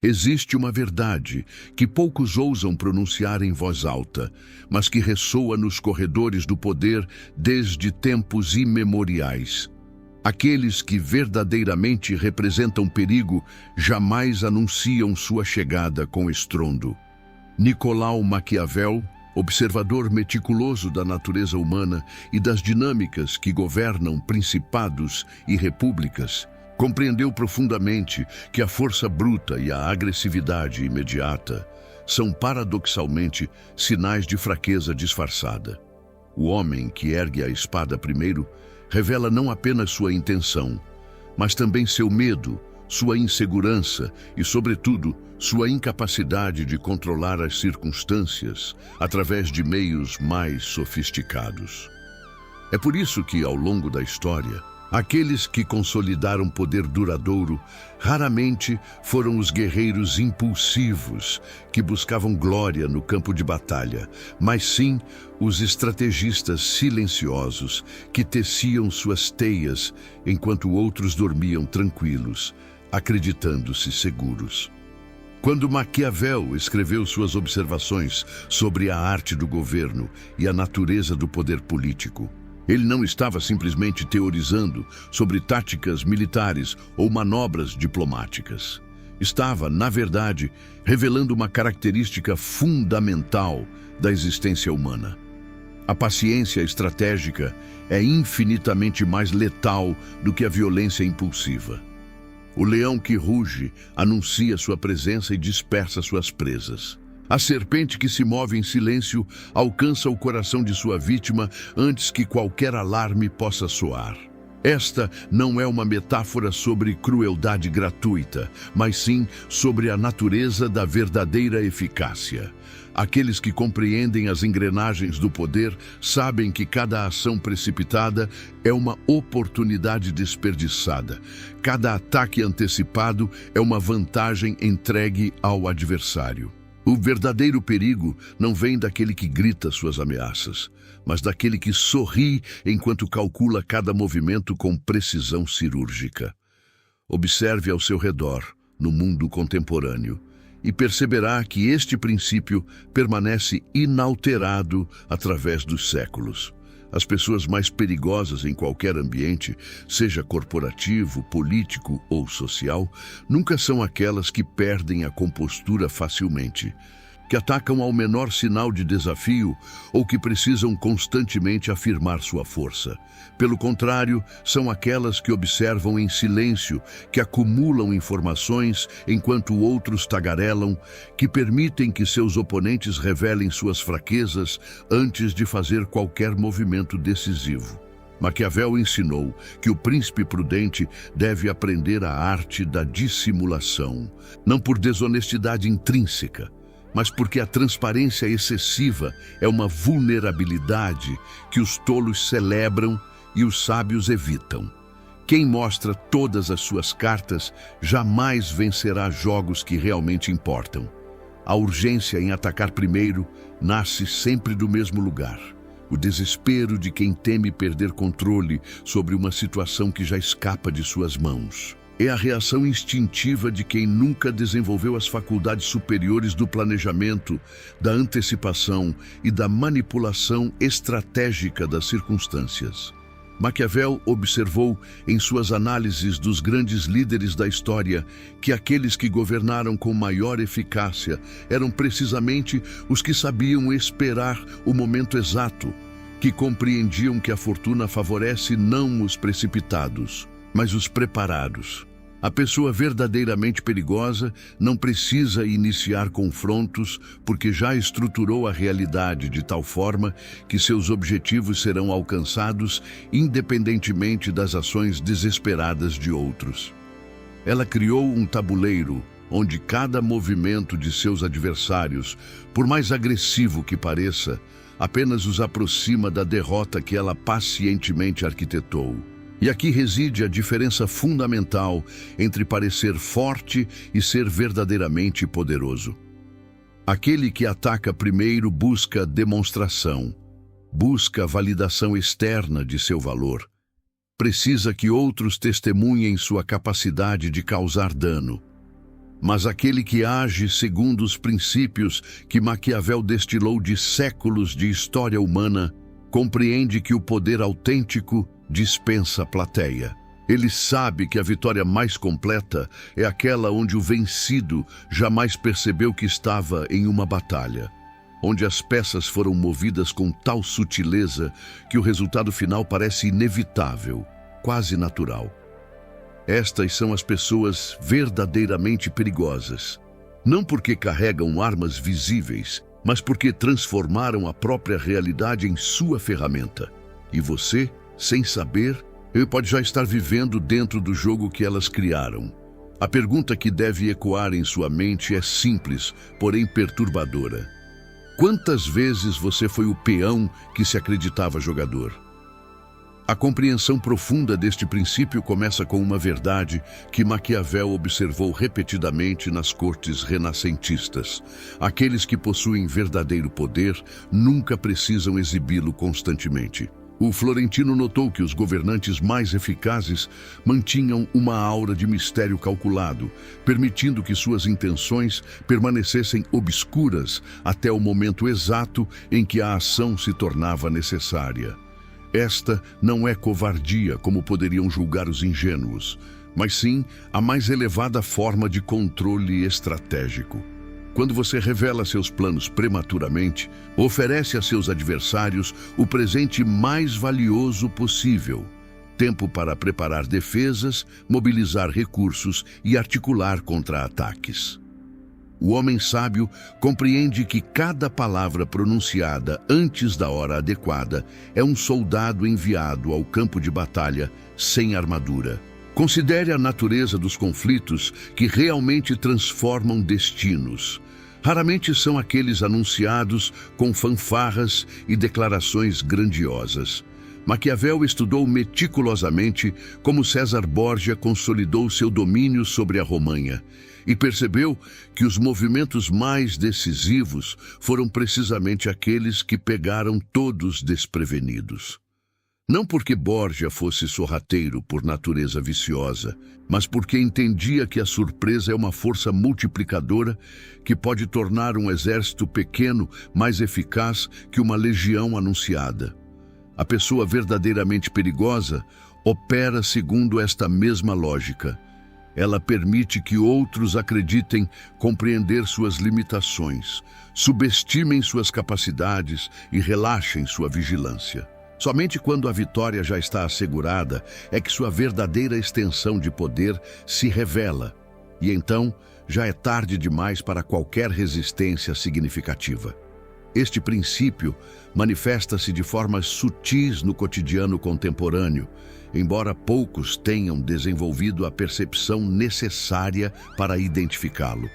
Existe uma verdade que poucos ousam pronunciar em voz alta, mas que ressoa nos corredores do poder desde tempos imemoriais. Aqueles que verdadeiramente representam perigo jamais anunciam sua chegada com estrondo. Nicolau Maquiavel, observador meticuloso da natureza humana e das dinâmicas que governam principados e repúblicas, compreendeu profundamente que a força bruta e a agressividade imediata são paradoxalmente sinais de fraqueza disfarçada. O homem que ergue a espada primeiro revela não apenas sua intenção, mas também seu medo, sua insegurança e, sobretudo, sua incapacidade de controlar as circunstâncias através de meios mais sofisticados. É por isso que, ao longo da história, aqueles que consolidaram poder duradouro raramente foram os guerreiros impulsivos que buscavam glória no campo de batalha, mas sim os estrategistas silenciosos que teciam suas teias enquanto outros dormiam tranquilos, acreditando-se seguros. Quando Maquiavel escreveu suas observações sobre a arte do governo e a natureza do poder político, ele não estava simplesmente teorizando sobre táticas militares ou manobras diplomáticas. Estava, na verdade, revelando uma característica fundamental da existência humana. A paciência estratégica é infinitamente mais letal do que a violência impulsiva. O leão que ruge anuncia sua presença e dispersa suas presas. A serpente que se move em silêncio alcança o coração de sua vítima antes que qualquer alarme possa soar. Esta não é uma metáfora sobre crueldade gratuita, mas sim sobre a natureza da verdadeira eficácia. Aqueles que compreendem as engrenagens do poder sabem que cada ação precipitada é uma oportunidade desperdiçada. Cada ataque antecipado é uma vantagem entregue ao adversário. O verdadeiro perigo não vem daquele que grita suas ameaças, mas daquele que sorri enquanto calcula cada movimento com precisão cirúrgica. Observe ao seu redor, no mundo contemporâneo, e perceberá que este princípio permanece inalterado através dos séculos. As pessoas mais perigosas em qualquer ambiente, seja corporativo, político ou social, nunca são aquelas que perdem a compostura facilmente, que atacam ao menor sinal de desafio ou que precisam constantemente afirmar sua força. Pelo contrário, são aquelas que observam em silêncio, que acumulam informações enquanto outros tagarelam, que permitem que seus oponentes revelem suas fraquezas antes de fazer qualquer movimento decisivo. Maquiavel ensinou que o príncipe prudente deve aprender a arte da dissimulação, não por desonestidade intrínseca, mas porque a transparência excessiva é uma vulnerabilidade que os tolos celebram e os sábios evitam. Quem mostra todas as suas cartas jamais vencerá jogos que realmente importam. A urgência em atacar primeiro nasce sempre do mesmo lugar. O desespero de quem teme perder controle sobre uma situação que já escapa de suas mãos. É a reação instintiva de quem nunca desenvolveu as faculdades superiores do planejamento, da antecipação e da manipulação estratégica das circunstâncias. Maquiavel observou em suas análises dos grandes líderes da história que aqueles que governaram com maior eficácia eram precisamente os que sabiam esperar o momento exato, que compreendiam que a fortuna favorece não os precipitados, mas os preparados. A pessoa verdadeiramente perigosa não precisa iniciar confrontos porque já estruturou a realidade de tal forma que seus objetivos serão alcançados independentemente das ações desesperadas de outros. Ela criou um tabuleiro onde cada movimento de seus adversários, por mais agressivo que pareça, apenas os aproxima da derrota que ela pacientemente arquitetou. E aqui reside a diferença fundamental entre parecer forte e ser verdadeiramente poderoso. Aquele que ataca primeiro busca demonstração, busca validação externa de seu valor. Precisa que outros testemunhem sua capacidade de causar dano. Mas aquele que age segundo os princípios que Maquiavel destilou de séculos de história humana, compreende que o poder autêntico dispensa plateia. Ele sabe que a vitória mais completa é aquela onde o vencido jamais percebeu que estava em uma batalha, onde as peças foram movidas com tal sutileza que o resultado final parece inevitável, quase natural. Estas são as pessoas verdadeiramente perigosas, não porque carregam armas visíveis, mas porque transformaram a própria realidade em sua ferramenta. E você, sem saber, pode já estar vivendo dentro do jogo que elas criaram. A pergunta que deve ecoar em sua mente é simples, porém perturbadora. Quantas vezes você foi o peão que se acreditava jogador? A compreensão profunda deste princípio começa com uma verdade que Maquiavel observou repetidamente nas cortes renascentistas. Aqueles que possuem verdadeiro poder nunca precisam exibi-lo constantemente. O florentino notou que os governantes mais eficazes mantinham uma aura de mistério calculado, permitindo que suas intenções permanecessem obscuras até o momento exato em que a ação se tornava necessária. Esta não é covardia, como poderiam julgar os ingênuos, mas sim a mais elevada forma de controle estratégico. Quando você revela seus planos prematuramente, oferece a seus adversários o presente mais valioso possível: tempo para preparar defesas, mobilizar recursos e articular contra-ataques. O homem sábio compreende que cada palavra pronunciada antes da hora adequada é um soldado enviado ao campo de batalha sem armadura. Considere a natureza dos conflitos que realmente transformam destinos. Raramente são aqueles anunciados com fanfarras e declarações grandiosas. Maquiavel estudou meticulosamente como César Borgia consolidou seu domínio sobre a Romanha e percebeu que os movimentos mais decisivos foram precisamente aqueles que pegaram todos desprevenidos. Não porque Borgia fosse sorrateiro por natureza viciosa, mas porque entendia que a surpresa é uma força multiplicadora que pode tornar um exército pequeno mais eficaz que uma legião anunciada. A pessoa verdadeiramente perigosa opera segundo esta mesma lógica. Ela permite que outros acreditem compreender suas limitações, subestimem suas capacidades e relaxem sua vigilância. Somente quando a vitória já está assegurada é que sua verdadeira extensão de poder se revela, e então já é tarde demais para qualquer resistência significativa. Este princípio manifesta-se de formas sutis no cotidiano contemporâneo, embora poucos tenham desenvolvido a percepção necessária para identificá-lo.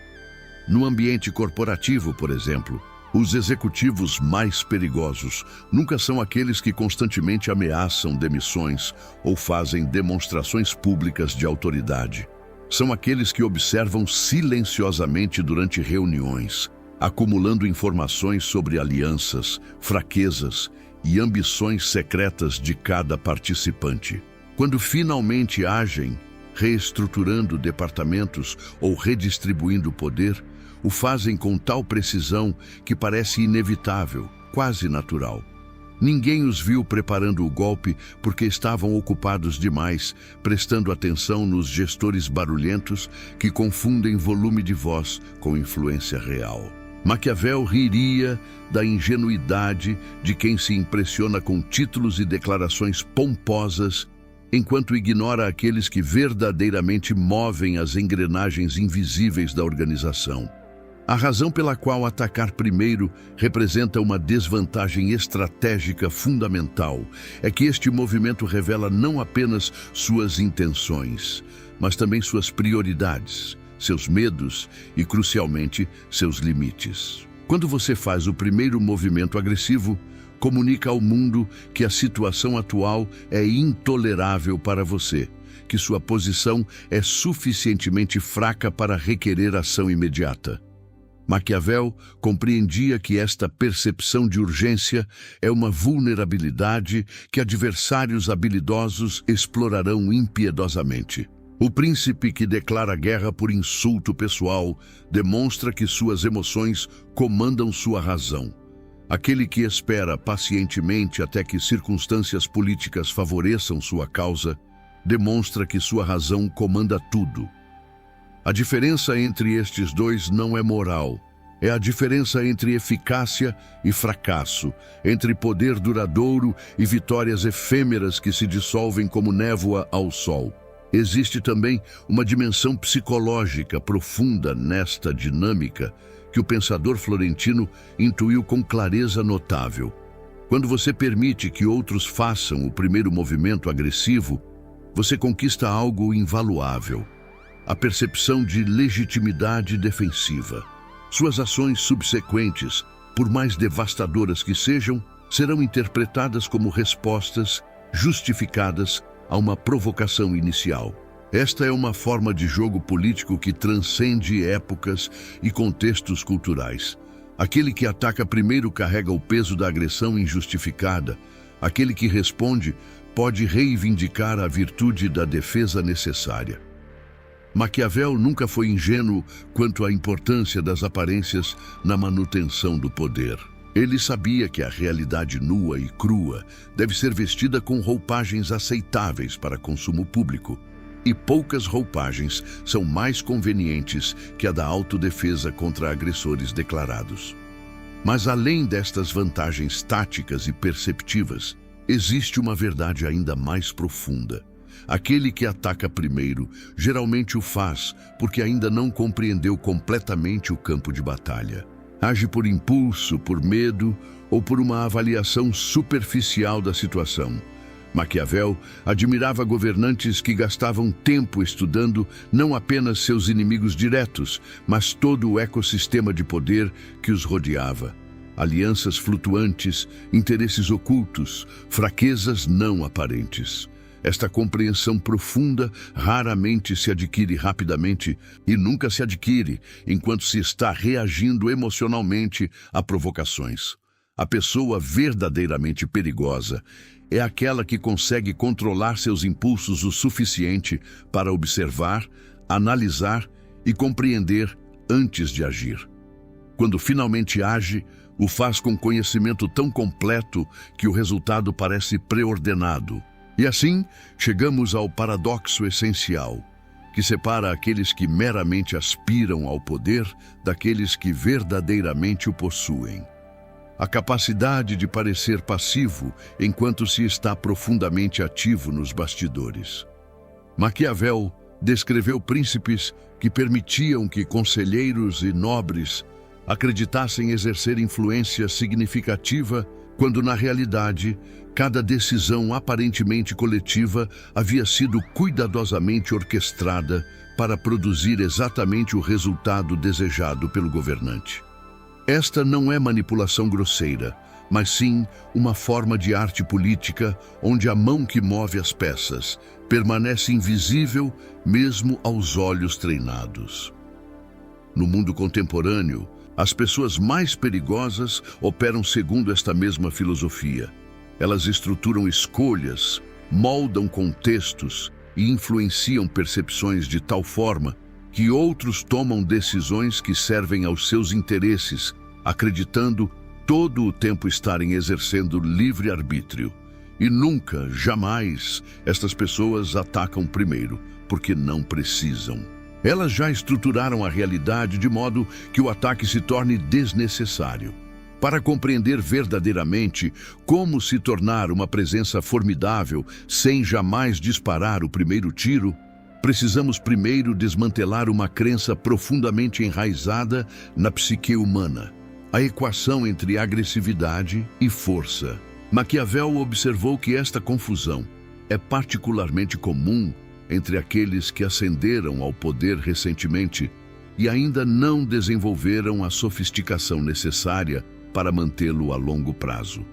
No ambiente corporativo, por exemplo, os executivos mais perigosos nunca são aqueles que constantemente ameaçam demissões ou fazem demonstrações públicas de autoridade. São aqueles que observam silenciosamente durante reuniões, acumulando informações sobre alianças, fraquezas e ambições secretas de cada participante. Quando finalmente agem, reestruturando departamentos ou redistribuindo poder, o fazem com tal precisão que parece inevitável, quase natural. Ninguém os viu preparando o golpe porque estavam ocupados demais, prestando atenção nos gestores barulhentos que confundem volume de voz com influência real. Maquiavel riria da ingenuidade de quem se impressiona com títulos e declarações pomposas, enquanto ignora aqueles que verdadeiramente movem as engrenagens invisíveis da organização. A razão pela qual atacar primeiro representa uma desvantagem estratégica fundamental é que este movimento revela não apenas suas intenções, mas também suas prioridades, seus medos e, crucialmente, seus limites. Quando você faz o primeiro movimento agressivo, comunica ao mundo que a situação atual é intolerável para você, que sua posição é suficientemente fraca para requerer ação imediata. Maquiavel compreendia que esta percepção de urgência é uma vulnerabilidade que adversários habilidosos explorarão impiedosamente. O príncipe que declara guerra por insulto pessoal demonstra que suas emoções comandam sua razão. Aquele que espera pacientemente até que circunstâncias políticas favoreçam sua causa demonstra que sua razão comanda tudo. A diferença entre estes dois não é moral. É a diferença entre eficácia e fracasso, entre poder duradouro e vitórias efêmeras que se dissolvem como névoa ao sol. Existe também uma dimensão psicológica profunda nesta dinâmica que o pensador florentino intuiu com clareza notável. Quando você permite que outros façam o primeiro movimento agressivo, você conquista algo invaluável: a percepção de legitimidade defensiva. Suas ações subsequentes, por mais devastadoras que sejam, serão interpretadas como respostas justificadas a uma provocação inicial. Esta é uma forma de jogo político que transcende épocas e contextos culturais. Aquele que ataca primeiro carrega o peso da agressão injustificada. Aquele que responde pode reivindicar a virtude da defesa necessária. Maquiavel nunca foi ingênuo quanto à importância das aparências na manutenção do poder. Ele sabia que a realidade nua e crua deve ser vestida com roupagens aceitáveis para consumo público, e poucas roupagens são mais convenientes que a da autodefesa contra agressores declarados. Mas além destas vantagens táticas e perceptivas, existe uma verdade ainda mais profunda. Aquele que ataca primeiro geralmente o faz porque ainda não compreendeu completamente o campo de batalha. Age por impulso, por medo ou por uma avaliação superficial da situação. Maquiavel admirava governantes que gastavam tempo estudando não apenas seus inimigos diretos, mas todo o ecossistema de poder que os rodeava. Alianças flutuantes, interesses ocultos, fraquezas não aparentes. Esta compreensão profunda raramente se adquire rapidamente e nunca se adquire enquanto se está reagindo emocionalmente a provocações. A pessoa verdadeiramente perigosa é aquela que consegue controlar seus impulsos o suficiente para observar, analisar e compreender antes de agir. Quando finalmente age, o faz com conhecimento tão completo que o resultado parece preordenado. E assim, chegamos ao paradoxo essencial, que separa aqueles que meramente aspiram ao poder daqueles que verdadeiramente o possuem. A capacidade de parecer passivo enquanto se está profundamente ativo nos bastidores. Maquiavel descreveu príncipes que permitiam que conselheiros e nobres acreditassem exercer influência significativa quando, na realidade, cada decisão aparentemente coletiva havia sido cuidadosamente orquestrada para produzir exatamente o resultado desejado pelo governante. Esta não é manipulação grosseira, mas sim uma forma de arte política onde a mão que move as peças permanece invisível mesmo aos olhos treinados. No mundo contemporâneo, as pessoas mais perigosas operam segundo esta mesma filosofia. Elas estruturam escolhas, moldam contextos e influenciam percepções de tal forma que outros tomam decisões que servem aos seus interesses, acreditando todo o tempo estarem exercendo livre-arbítrio. E nunca, jamais, estas pessoas atacam primeiro, porque não precisam. Elas já estruturaram a realidade de modo que o ataque se torne desnecessário. Para compreender verdadeiramente como se tornar uma presença formidável sem jamais disparar o primeiro tiro, precisamos primeiro desmantelar uma crença profundamente enraizada na psique humana: a equação entre agressividade e força. Maquiavel observou que esta confusão é particularmente comum entre aqueles que ascenderam ao poder recentemente e ainda não desenvolveram a sofisticação necessária para mantê-lo a longo prazo.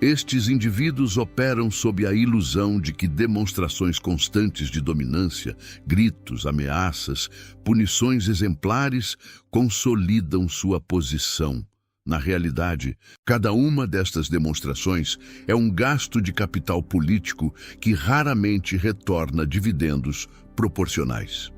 Estes indivíduos operam sob a ilusão de que demonstrações constantes de dominância, gritos, ameaças, punições exemplares consolidam sua posição. Na realidade, cada uma destas demonstrações é um gasto de capital político que raramente retorna dividendos proporcionais.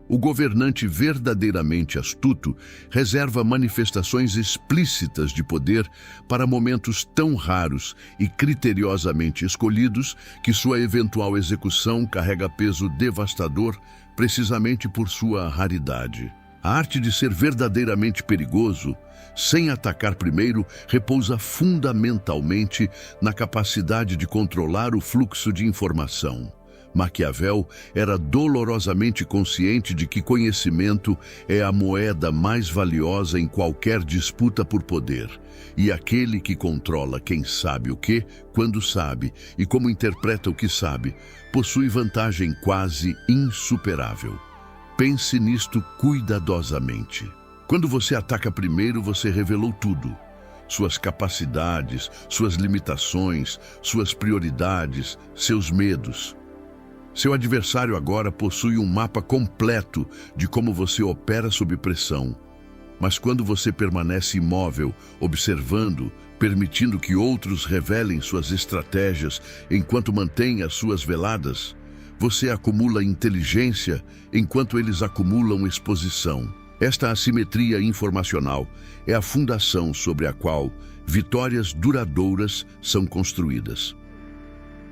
O governante verdadeiramente astuto reserva manifestações explícitas de poder para momentos tão raros e criteriosamente escolhidos que sua eventual execução carrega peso devastador precisamente por sua raridade. A arte de ser verdadeiramente perigoso, sem atacar primeiro, repousa fundamentalmente na capacidade de controlar o fluxo de informação. Maquiavel era dolorosamente consciente de que conhecimento é a moeda mais valiosa em qualquer disputa por poder, e aquele que controla quem sabe o que, quando sabe e como interpreta o que sabe, possui vantagem quase insuperável. Pense nisto cuidadosamente. Quando você ataca primeiro, você revelou tudo. Suas capacidades, suas limitações, suas prioridades, seus medos. Seu adversário agora possui um mapa completo de como você opera sob pressão. Mas quando você permanece imóvel, observando, permitindo que outros revelem suas estratégias enquanto mantém as suas veladas, você acumula inteligência enquanto eles acumulam exposição. Esta assimetria informacional é a fundação sobre a qual vitórias duradouras são construídas.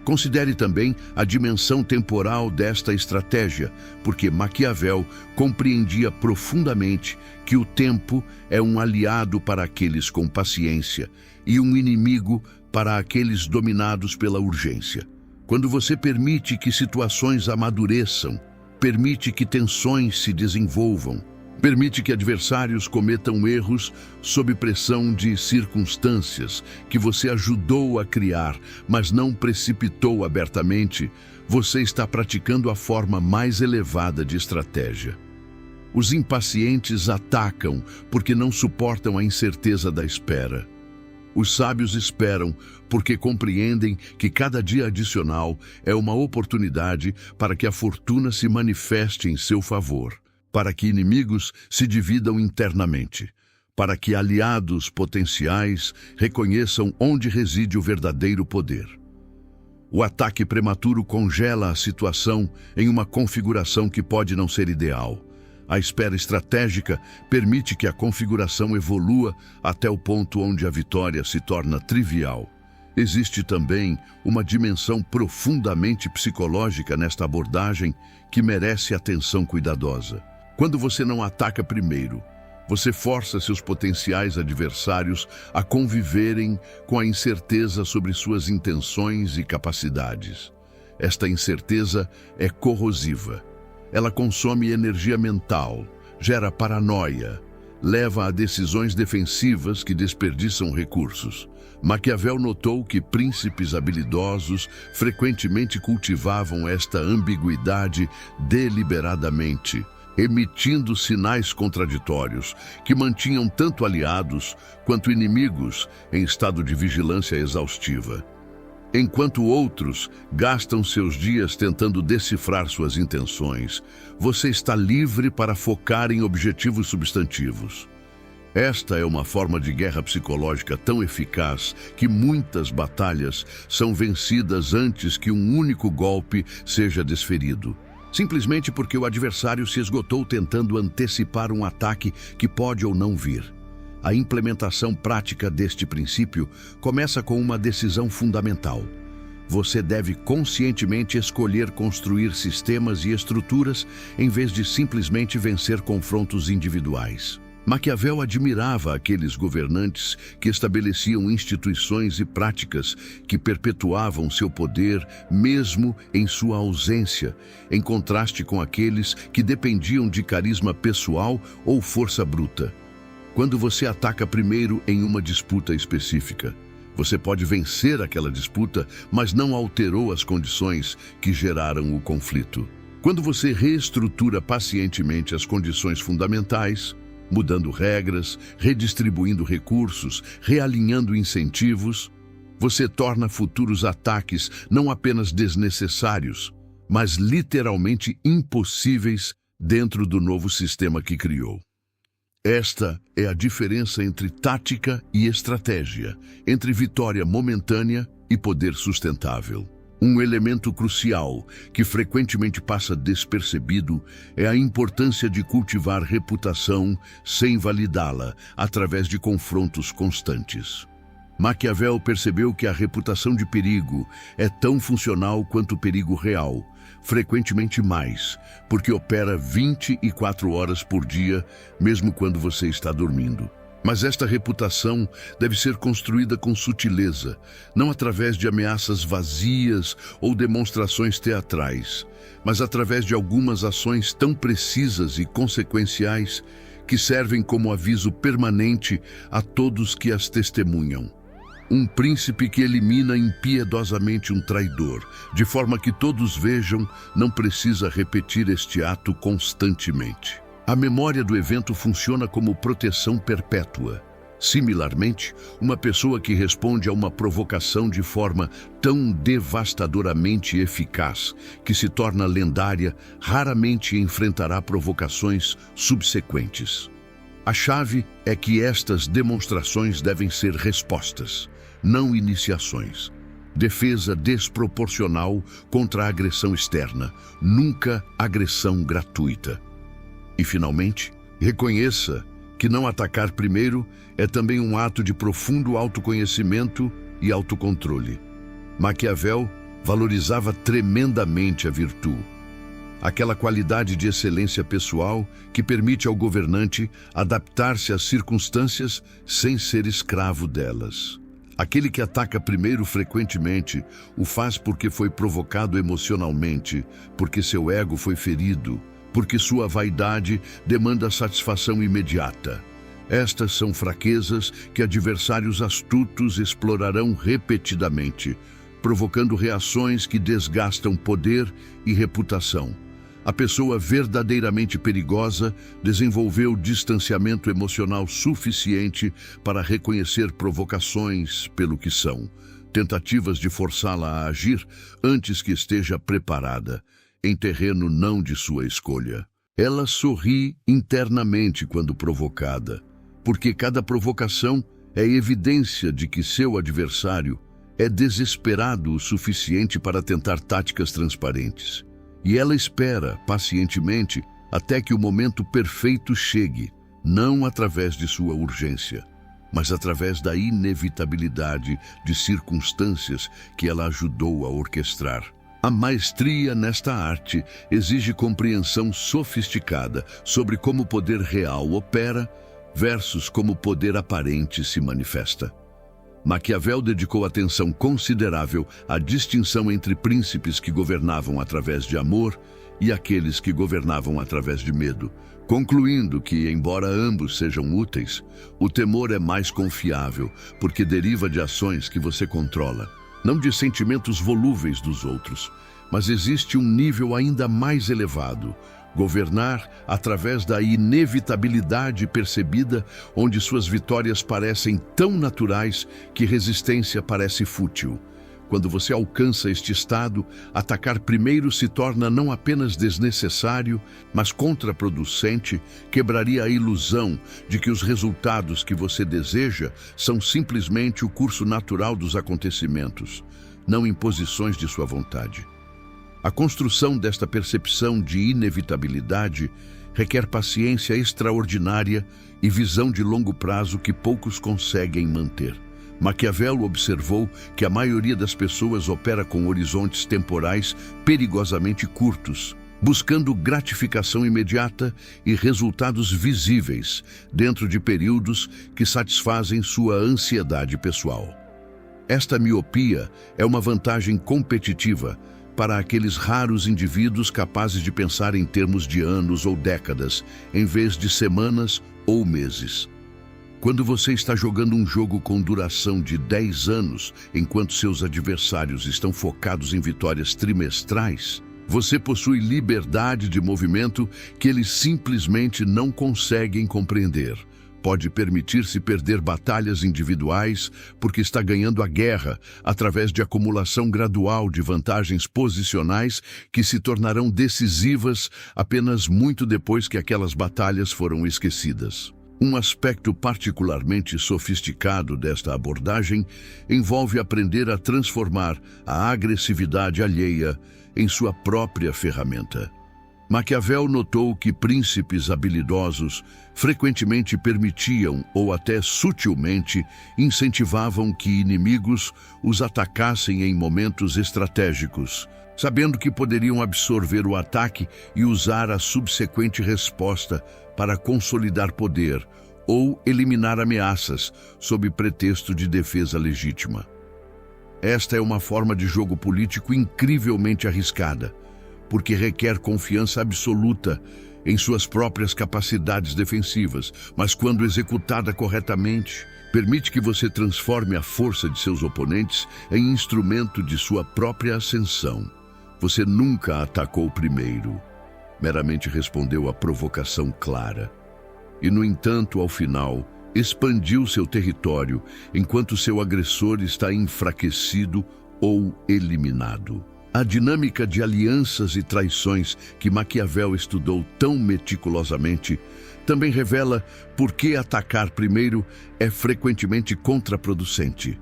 Considere também a dimensão temporal desta estratégia, porque Maquiavel compreendia profundamente que o tempo é um aliado para aqueles com paciência e um inimigo para aqueles dominados pela urgência. Quando você permite que situações amadureçam, permite que tensões se desenvolvam, permite que adversários cometam erros sob pressão de circunstâncias que você ajudou a criar, mas não precipitou abertamente, você está praticando a forma mais elevada de estratégia. Os impacientes atacam porque não suportam a incerteza da espera. Os sábios esperam porque compreendem que cada dia adicional é uma oportunidade para que a fortuna se manifeste em seu favor, para que inimigos se dividam internamente, para que aliados potenciais reconheçam onde reside o verdadeiro poder. O ataque prematuro congela a situação em uma configuração que pode não ser ideal. A espera estratégica permite que a configuração evolua até o ponto onde a vitória se torna trivial. Existe também uma dimensão profundamente psicológica nesta abordagem que merece atenção cuidadosa. Quando você não ataca primeiro, você força seus potenciais adversários a conviverem com a incerteza sobre suas intenções e capacidades. Esta incerteza é corrosiva. Ela consome energia mental, gera paranoia, leva a decisões defensivas que desperdiçam recursos. Maquiavel notou que príncipes habilidosos frequentemente cultivavam esta ambiguidade deliberadamente, emitindo sinais contraditórios que mantinham tanto aliados quanto inimigos em estado de vigilância exaustiva. Enquanto outros gastam seus dias tentando decifrar suas intenções, você está livre para focar em objetivos substantivos. Esta é uma forma de guerra psicológica tão eficaz que muitas batalhas são vencidas antes que um único golpe seja desferido. Simplesmente porque o adversário se esgotou tentando antecipar um ataque que pode ou não vir. A implementação prática deste princípio começa com uma decisão fundamental. Você deve conscientemente escolher construir sistemas e estruturas em vez de simplesmente vencer confrontos individuais. Maquiavel admirava aqueles governantes que estabeleciam instituições e práticas que perpetuavam seu poder mesmo em sua ausência, em contraste com aqueles que dependiam de carisma pessoal ou força bruta. Quando você ataca primeiro em uma disputa específica, você pode vencer aquela disputa, mas não alterou as condições que geraram o conflito. Quando você reestrutura pacientemente as condições fundamentais, mudando regras, redistribuindo recursos, realinhando incentivos, você torna futuros ataques não apenas desnecessários, mas literalmente impossíveis dentro do novo sistema que criou. Esta é a diferença entre tática e estratégia, entre vitória momentânea e poder sustentável. Um elemento crucial, que frequentemente passa despercebido, é a importância de cultivar reputação sem validá-la, através de confrontos constantes. Maquiavel percebeu que a reputação de perigo é tão funcional quanto o perigo real, frequentemente mais, porque opera 24 horas por dia, mesmo quando você está dormindo. Mas esta reputação deve ser construída com sutileza, não através de ameaças vazias ou demonstrações teatrais, mas através de algumas ações tão precisas e consequenciais que servem como aviso permanente a todos que as testemunham. Um príncipe que elimina impiedosamente um traidor, de forma que todos vejam, não precisa repetir este ato constantemente. A memória do evento funciona como proteção perpétua. Similarmente, uma pessoa que responde a uma provocação de forma tão devastadoramente eficaz que se torna lendária, raramente enfrentará provocações subsequentes. A chave é que estas demonstrações devem ser respostas, não iniciações. Defesa desproporcional contra a agressão externa, nunca agressão gratuita. E, finalmente, reconheça que não atacar primeiro é também um ato de profundo autoconhecimento e autocontrole. Maquiavel valorizava tremendamente a virtude, aquela qualidade de excelência pessoal que permite ao governante adaptar-se às circunstâncias sem ser escravo delas. Aquele que ataca primeiro frequentemente o faz porque foi provocado emocionalmente, porque seu ego foi ferido, porque sua vaidade demanda satisfação imediata. Estas são fraquezas que adversários astutos explorarão repetidamente, provocando reações que desgastam poder e reputação. A pessoa verdadeiramente perigosa desenvolveu distanciamento emocional suficiente para reconhecer provocações pelo que são, tentativas de forçá-la a agir antes que esteja preparada, em terreno não de sua escolha. Ela sorri internamente quando provocada, porque cada provocação é evidência de que seu adversário é desesperado o suficiente para tentar táticas transparentes. E ela espera, pacientemente, até que o momento perfeito chegue, não através de sua urgência, mas através da inevitabilidade de circunstâncias que ela ajudou a orquestrar. A maestria nesta arte exige compreensão sofisticada sobre como o poder real opera versus como o poder aparente se manifesta. Maquiavel dedicou atenção considerável à distinção entre príncipes que governavam através de amor e aqueles que governavam através de medo, concluindo que, embora ambos sejam úteis, o temor é mais confiável porque deriva de ações que você controla, não de sentimentos volúveis dos outros, mas existe um nível ainda mais elevado: governar através da inevitabilidade percebida, onde suas vitórias parecem tão naturais que resistência parece fútil. Quando você alcança este estado, atacar primeiro se torna não apenas desnecessário, mas contraproducente, quebraria a ilusão de que os resultados que você deseja são simplesmente o curso natural dos acontecimentos, não imposições de sua vontade. A construção desta percepção de inevitabilidade requer paciência extraordinária e visão de longo prazo que poucos conseguem manter. Maquiavel observou que a maioria das pessoas opera com horizontes temporais perigosamente curtos, buscando gratificação imediata e resultados visíveis dentro de períodos que satisfazem sua ansiedade pessoal. Esta miopia é uma vantagem competitiva para aqueles raros indivíduos capazes de pensar em termos de anos ou décadas, em vez de semanas ou meses. Quando você está jogando um jogo com duração de 10 anos, enquanto seus adversários estão focados em vitórias trimestrais, você possui liberdade de movimento que eles simplesmente não conseguem compreender. Pode permitir-se perder batalhas individuais porque está ganhando a guerra através de acumulação gradual de vantagens posicionais que se tornarão decisivas apenas muito depois que aquelas batalhas foram esquecidas. Um aspecto particularmente sofisticado desta abordagem envolve aprender a transformar a agressividade alheia em sua própria ferramenta. Maquiavel notou que príncipes habilidosos frequentemente permitiam ou até sutilmente incentivavam que inimigos os atacassem em momentos estratégicos, sabendo que poderiam absorver o ataque e usar a subsequente resposta para consolidar poder ou eliminar ameaças sob pretexto de defesa legítima. Esta é uma forma de jogo político incrivelmente arriscada, porque requer confiança absoluta em suas próprias capacidades defensivas, mas quando executada corretamente, permite que você transforme a força de seus oponentes em instrumento de sua própria ascensão. Você nunca atacou primeiro, meramente respondeu à provocação clara. E, no entanto, ao final, expandiu seu território enquanto seu agressor está enfraquecido ou eliminado. A dinâmica de alianças e traições que Maquiavel estudou tão meticulosamente também revela por que atacar primeiro é frequentemente contraproducente.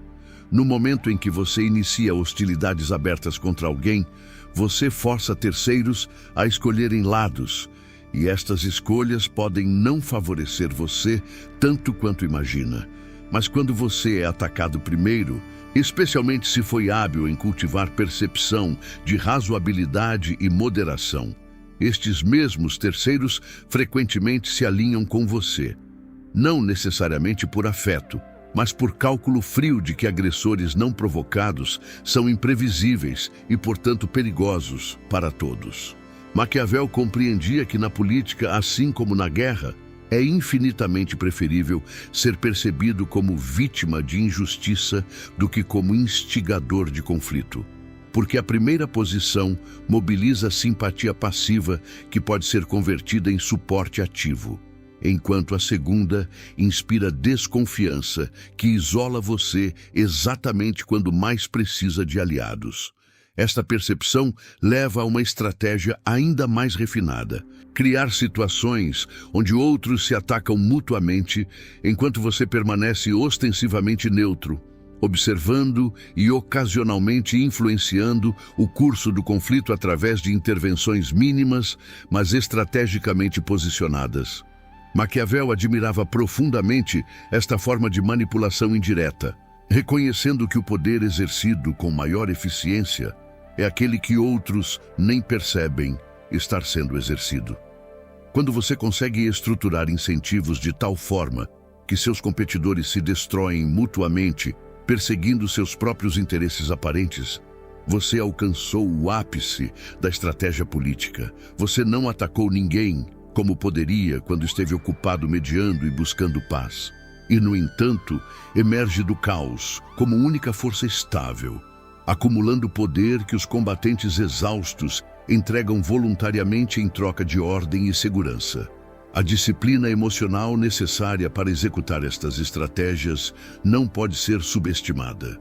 No momento em que você inicia hostilidades abertas contra alguém, você força terceiros a escolherem lados, e estas escolhas podem não favorecer você tanto quanto imagina. Mas quando você é atacado primeiro, especialmente se foi hábil em cultivar percepção de razoabilidade e moderação, estes mesmos terceiros frequentemente se alinham com você, não necessariamente por afeto, mas por cálculo frio de que agressores não provocados são imprevisíveis e, portanto, perigosos para todos. Maquiavel compreendia que na política, assim como na guerra, é infinitamente preferível ser percebido como vítima de injustiça do que como instigador de conflito, porque a primeira posição mobiliza simpatia passiva que pode ser convertida em suporte ativo, enquanto a segunda inspira desconfiança que isola você exatamente quando mais precisa de aliados. Esta percepção leva a uma estratégia ainda mais refinada: criar situações onde outros se atacam mutuamente enquanto você permanece ostensivamente neutro, observando e ocasionalmente influenciando o curso do conflito através de intervenções mínimas, mas estrategicamente posicionadas. Maquiavel admirava profundamente esta forma de manipulação indireta, reconhecendo que o poder exercido com maior eficiência é aquele que outros nem percebem estar sendo exercido. Quando você consegue estruturar incentivos de tal forma que seus competidores se destroem mutuamente, perseguindo seus próprios interesses aparentes, você alcançou o ápice da estratégia política. Você não atacou ninguém como poderia quando esteve ocupado mediando e buscando paz. E, no entanto, emerge do caos como única força estável, acumulando poder que os combatentes exaustos entregam voluntariamente em troca de ordem e segurança. A disciplina emocional necessária para executar estas estratégias não pode ser subestimada.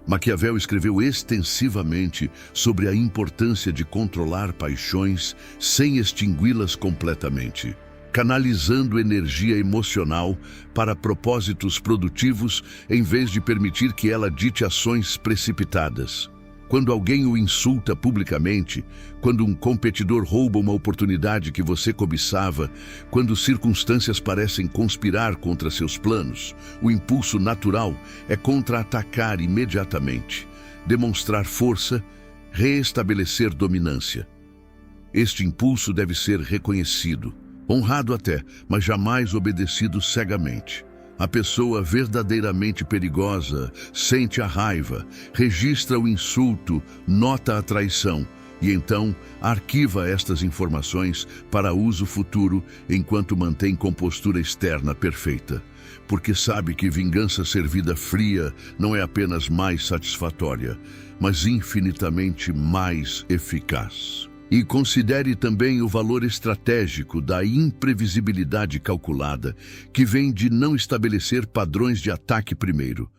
Maquiavel escreveu extensivamente sobre a importância de controlar paixões sem extingui-las completamente, canalizando energia emocional para propósitos produtivos em vez de permitir que ela dite ações precipitadas. Quando alguém o insulta publicamente, quando um competidor rouba uma oportunidade que você cobiçava, quando circunstâncias parecem conspirar contra seus planos, o impulso natural é contra-atacar imediatamente, demonstrar força, reestabelecer dominância. Este impulso deve ser reconhecido, honrado até, mas jamais obedecido cegamente. A pessoa verdadeiramente perigosa sente a raiva, registra o insulto, nota a traição e então arquiva estas informações para uso futuro enquanto mantém compostura externa perfeita, porque sabe que vingança servida fria não é apenas mais satisfatória, mas infinitamente mais eficaz. E considere também o valor estratégico da imprevisibilidade calculada, que vem de não estabelecer padrões de ataque primeiro.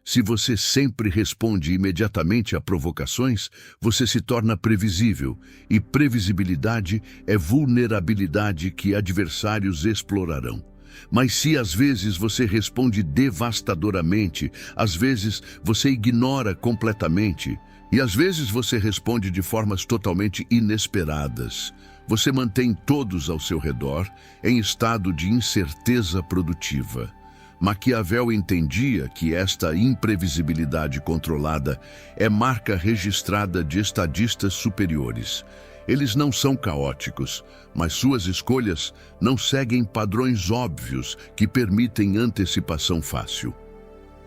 Se você sempre responde imediatamente a provocações, você se torna previsível, e previsibilidade é vulnerabilidade que adversários explorarão. Mas se às vezes você responde devastadoramente, às vezes você ignora completamente, e às vezes você responde de formas totalmente inesperadas, você mantém todos ao seu redor em estado de incerteza produtiva. Maquiavel entendia que esta imprevisibilidade controlada é marca registrada de estadistas superiores. Eles não são caóticos, mas suas escolhas não seguem padrões óbvios que permitem antecipação fácil.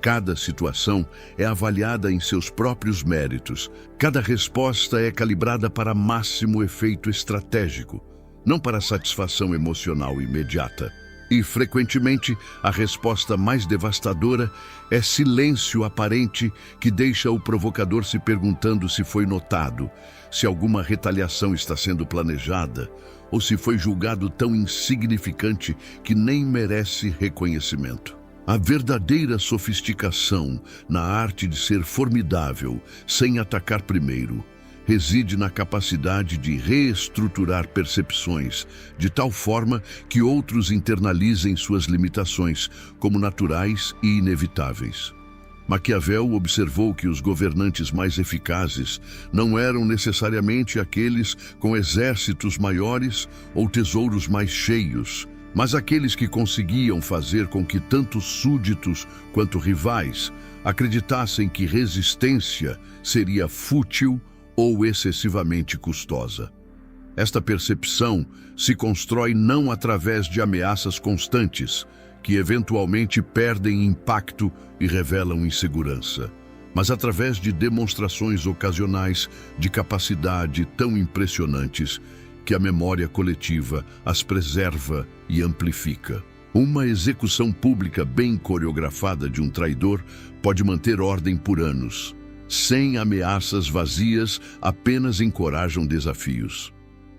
Cada situação é avaliada em seus próprios méritos. Cada resposta é calibrada para máximo efeito estratégico, não para satisfação emocional imediata. E, frequentemente, a resposta mais devastadora é silêncio aparente que deixa o provocador se perguntando se foi notado, se alguma retaliação está sendo planejada, ou se foi julgado tão insignificante que nem merece reconhecimento. A verdadeira sofisticação na arte de ser formidável sem atacar primeiro reside na capacidade de reestruturar percepções de tal forma que outros internalizem suas limitações como naturais e inevitáveis. Maquiavel observou que os governantes mais eficazes não eram necessariamente aqueles com exércitos maiores ou tesouros mais cheios, mas aqueles que conseguiam fazer com que tanto súditos quanto rivais acreditassem que resistência seria fútil ou excessivamente custosa. Esta percepção se constrói não através de ameaças constantes, que eventualmente perdem impacto e revelam insegurança, mas através de demonstrações ocasionais de capacidade tão impressionantes que a memória coletiva as preserva e amplifica. Uma execução pública bem coreografada de um traidor pode manter ordem por anos. Sem ameaças vazias, apenas encorajam desafios.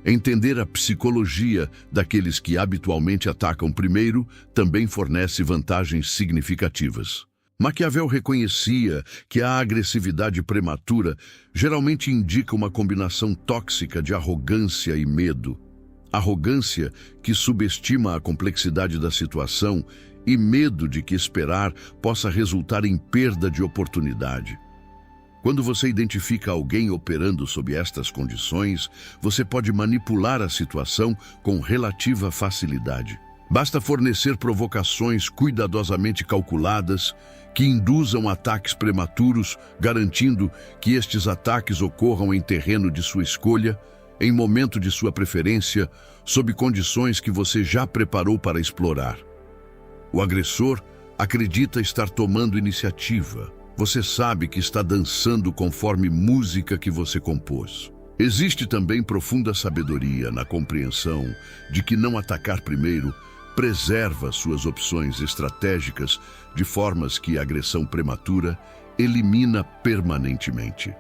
Entender a psicologia daqueles que habitualmente atacam primeiro também fornece vantagens significativas. Maquiavel reconhecia que a agressividade prematura geralmente indica uma combinação tóxica de arrogância e medo. Arrogância que subestima a complexidade da situação e medo de que esperar possa resultar em perda de oportunidade. Quando você identifica alguém operando sob estas condições, você pode manipular a situação com relativa facilidade. Basta fornecer provocações cuidadosamente calculadas que induzam ataques prematuros, garantindo que estes ataques ocorram em terreno de sua escolha, em momento de sua preferência, sob condições que você já preparou para explorar. O agressor acredita estar tomando iniciativa. Você sabe que está dançando conforme música que você compôs. Existe também profunda sabedoria na compreensão de que não atacar primeiro preserva suas opções estratégicas de formas que a agressão prematura elimina permanentemente.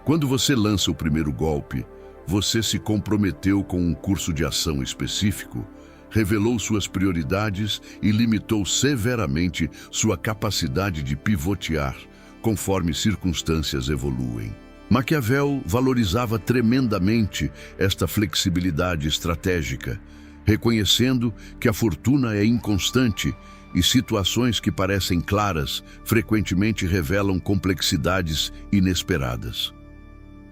Quando você lança o primeiro golpe, você se comprometeu com um curso de ação específico, revelou suas prioridades e limitou severamente sua capacidade de pivotear conforme circunstâncias evoluem. Maquiavel valorizava tremendamente esta flexibilidade estratégica, reconhecendo que a fortuna é inconstante e situações que parecem claras frequentemente revelam complexidades inesperadas.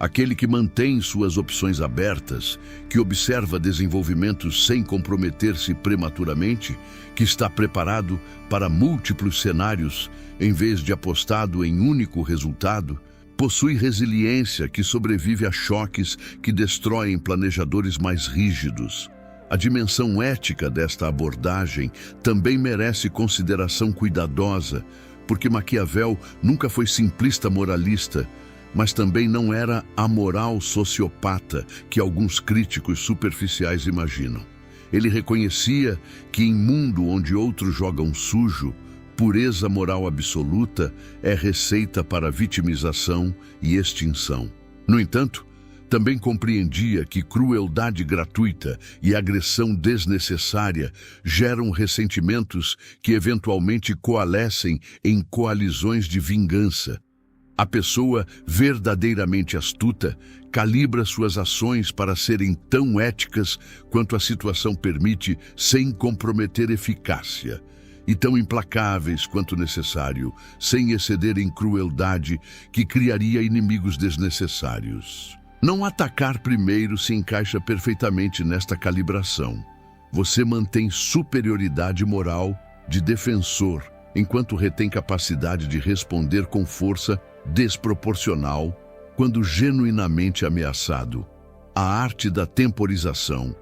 Aquele que mantém suas opções abertas, que observa desenvolvimentos sem comprometer-se prematuramente, que está preparado para múltiplos cenários em vez de apostado em único resultado, possui resiliência que sobrevive a choques que destroem planejadores mais rígidos. A dimensão ética desta abordagem também merece consideração cuidadosa, porque Maquiavel nunca foi simplista moralista, mas também não era a moral sociopata que alguns críticos superficiais imaginam. Ele reconhecia que em mundo onde outros jogam sujo, pureza moral absoluta é receita para vitimização e extinção. No entanto, também compreendia que crueldade gratuita e agressão desnecessária geram ressentimentos que eventualmente coalescem em coalizões de vingança. A pessoa verdadeiramente astuta calibra suas ações para serem tão éticas quanto a situação permite, sem comprometer eficácia, e tão implacáveis quanto necessário, sem exceder em crueldade que criaria inimigos desnecessários. Não atacar primeiro se encaixa perfeitamente nesta calibração. Você mantém superioridade moral de defensor, enquanto retém capacidade de responder com força desproporcional quando genuinamente ameaçado. A arte da temporização,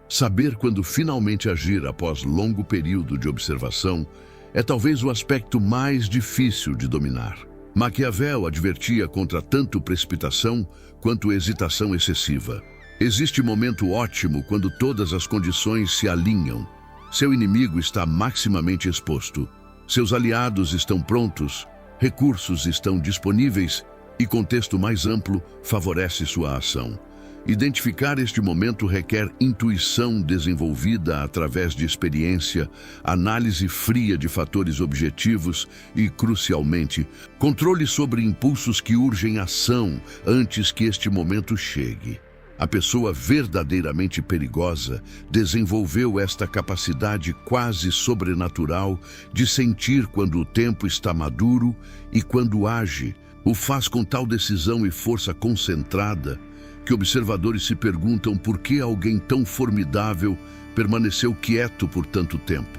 saber quando finalmente agir após longo período de observação, é talvez o aspecto mais difícil de dominar. Maquiavel advertia contra tanto precipitação quanto hesitação excessiva. Existe momento ótimo quando todas as condições se alinham. Seu inimigo está maximamente exposto. Seus aliados estão prontos, recursos estão disponíveis e contexto mais amplo favorece sua ação. Identificar este momento requer intuição desenvolvida através de experiência, análise fria de fatores objetivos e, crucialmente, controle sobre impulsos que urgem ação antes que este momento chegue. A pessoa verdadeiramente perigosa desenvolveu esta capacidade quase sobrenatural de sentir quando o tempo está maduro e, quando age, o faz com tal decisão e força concentrada que observadores se perguntam por que alguém tão formidável permaneceu quieto por tanto tempo,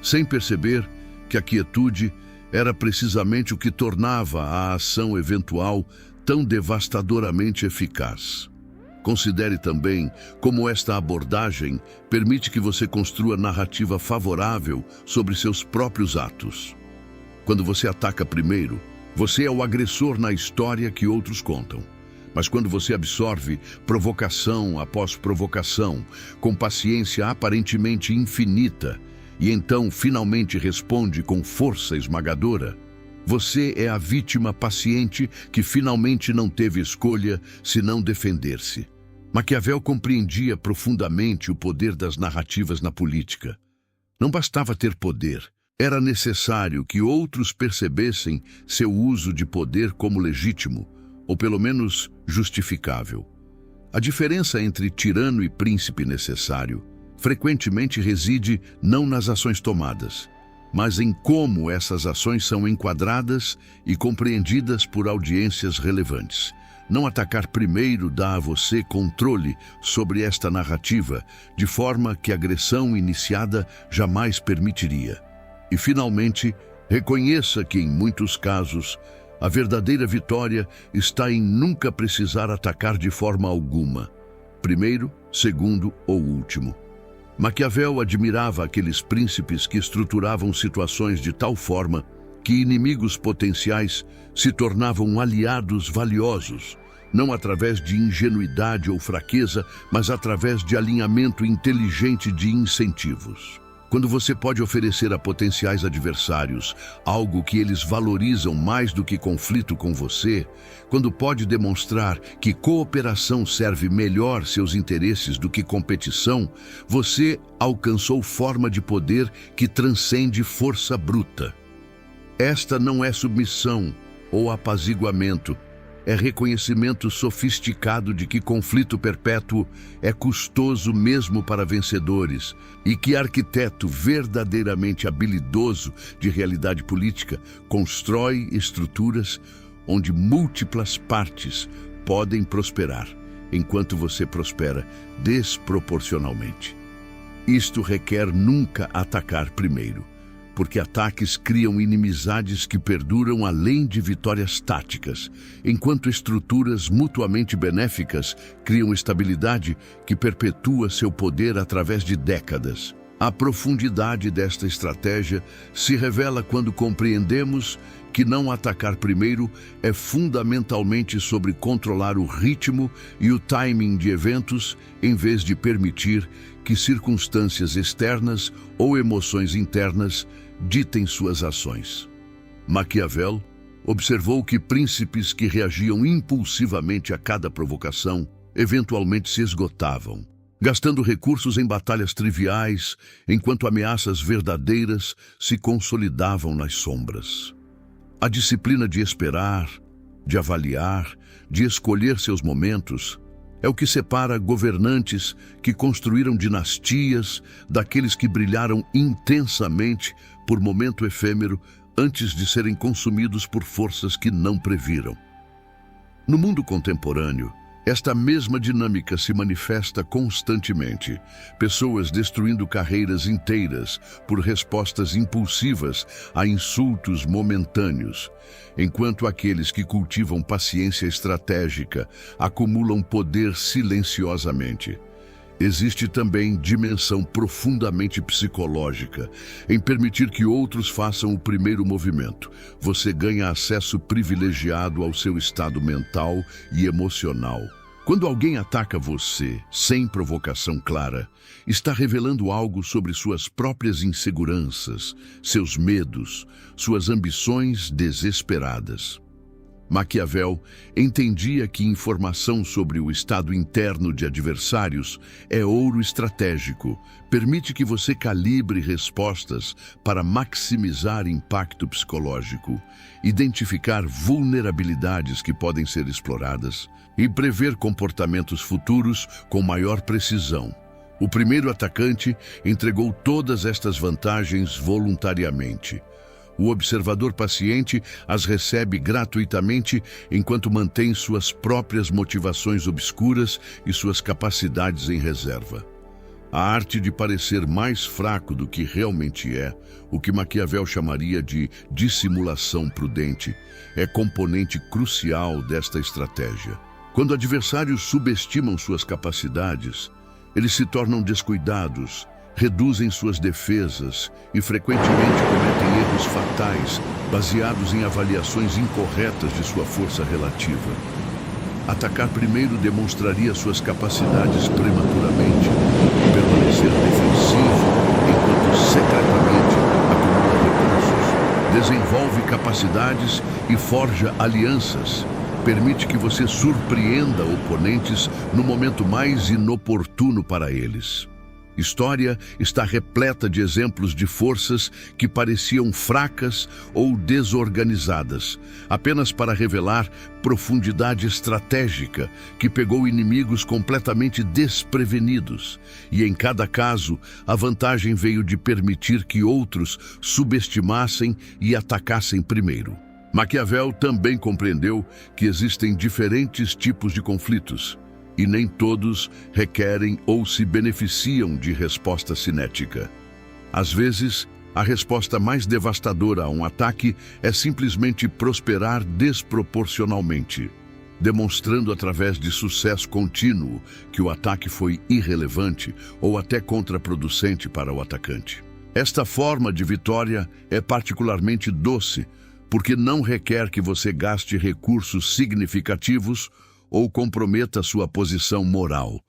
sem perceber que a quietude era precisamente o que tornava a ação eventual tão devastadoramente eficaz. Considere também como esta abordagem permite que você construa narrativa favorável sobre seus próprios atos. Quando você ataca primeiro, você é o agressor na história que outros contam. Mas quando você absorve provocação após provocação, com paciência aparentemente infinita, e então finalmente responde com força esmagadora, você é a vítima paciente que finalmente não teve escolha senão defender-se. Maquiavel compreendia profundamente o poder das narrativas na política. Não bastava ter poder, era necessário que outros percebessem seu uso de poder como legítimo, ou pelo menos justificável. A diferença entre tirano e príncipe necessário frequentemente reside não nas ações tomadas, mas em como essas ações são enquadradas e compreendidas por audiências relevantes. Não atacar primeiro dá a você controle sobre esta narrativa, de forma que a agressão iniciada jamais permitiria. E, finalmente, reconheça que, em muitos casos, a verdadeira vitória está em nunca precisar atacar de forma alguma, primeiro, segundo ou último. Maquiavel admirava aqueles príncipes que estruturavam situações de tal forma que inimigos potenciais se tornavam aliados valiosos, não através de ingenuidade ou fraqueza, mas através de alinhamento inteligente de incentivos. Quando você pode oferecer a potenciais adversários algo que eles valorizam mais do que conflito com você, quando pode demonstrar que cooperação serve melhor seus interesses do que competição, você alcançou forma de poder que transcende força bruta. Esta não é submissão ou apaziguamento, é reconhecimento sofisticado de que conflito perpétuo é custoso mesmo para vencedores e que arquiteto verdadeiramente habilidoso de realidade política constrói estruturas onde múltiplas partes podem prosperar, enquanto você prospera desproporcionalmente. Isto requer nunca atacar primeiro, porque ataques criam inimizades que perduram além de vitórias táticas, enquanto estruturas mutuamente benéficas criam estabilidade que perpetua seu poder através de décadas. A profundidade desta estratégia se revela quando compreendemos que não atacar primeiro é fundamentalmente sobre controlar o ritmo e o timing de eventos, em vez de permitir que circunstâncias externas ou emoções internas ditem suas ações. Maquiavel observou que príncipes que reagiam impulsivamente a cada provocação eventualmente se esgotavam, gastando recursos em batalhas triviais, enquanto ameaças verdadeiras se consolidavam nas sombras. A disciplina de esperar, de avaliar, de escolher seus momentos. É o que separa governantes que construíram dinastias daqueles que brilharam intensamente por momento efêmero antes de serem consumidos por forças que não previram. No mundo contemporâneo, esta mesma dinâmica se manifesta constantemente. Pessoas destruindo carreiras inteiras por respostas impulsivas a insultos momentâneos, enquanto aqueles que cultivam paciência estratégica acumulam poder silenciosamente. Existe também dimensão profundamente psicológica em permitir que outros façam o primeiro movimento. Você ganha acesso privilegiado ao seu estado mental e emocional. Quando alguém ataca você sem provocação clara, está revelando algo sobre suas próprias inseguranças, seus medos, suas ambições desesperadas. Maquiavel entendia que informação sobre o estado interno de adversários é ouro estratégico, permite que você calibre respostas para maximizar impacto psicológico, identificar vulnerabilidades que podem ser exploradas e prever comportamentos futuros com maior precisão. O primeiro atacante entregou todas estas vantagens voluntariamente. O observador paciente as recebe gratuitamente enquanto mantém suas próprias motivações obscuras e suas capacidades em reserva. A arte de parecer mais fraco do que realmente é, o que Maquiavel chamaria de dissimulação prudente, é componente crucial desta estratégia. Quando adversários subestimam suas capacidades, eles se tornam descuidados, reduzem suas defesas e frequentemente cometem erros fatais baseados em avaliações incorretas de sua força relativa. Atacar primeiro demonstraria suas capacidades prematuramente, permanecer defensivo enquanto secretamente acumula recursos, desenvolve capacidades e forja alianças, permite que você surpreenda oponentes no momento mais inoportuno para eles. História está repleta de exemplos de forças que pareciam fracas ou desorganizadas, apenas para revelar profundidade estratégica que pegou inimigos completamente desprevenidos. E em cada caso, a vantagem veio de permitir que outros subestimassem e atacassem primeiro. Maquiavel também compreendeu que existem diferentes tipos de conflitos, e nem todos requerem ou se beneficiam de resposta cinética. Às vezes, a resposta mais devastadora a um ataque é simplesmente prosperar desproporcionalmente, demonstrando através de sucesso contínuo que o ataque foi irrelevante ou até contraproducente para o atacante. Esta forma de vitória é particularmente doce, porque não requer que você gaste recursos significativos ou comprometa sua posição moral.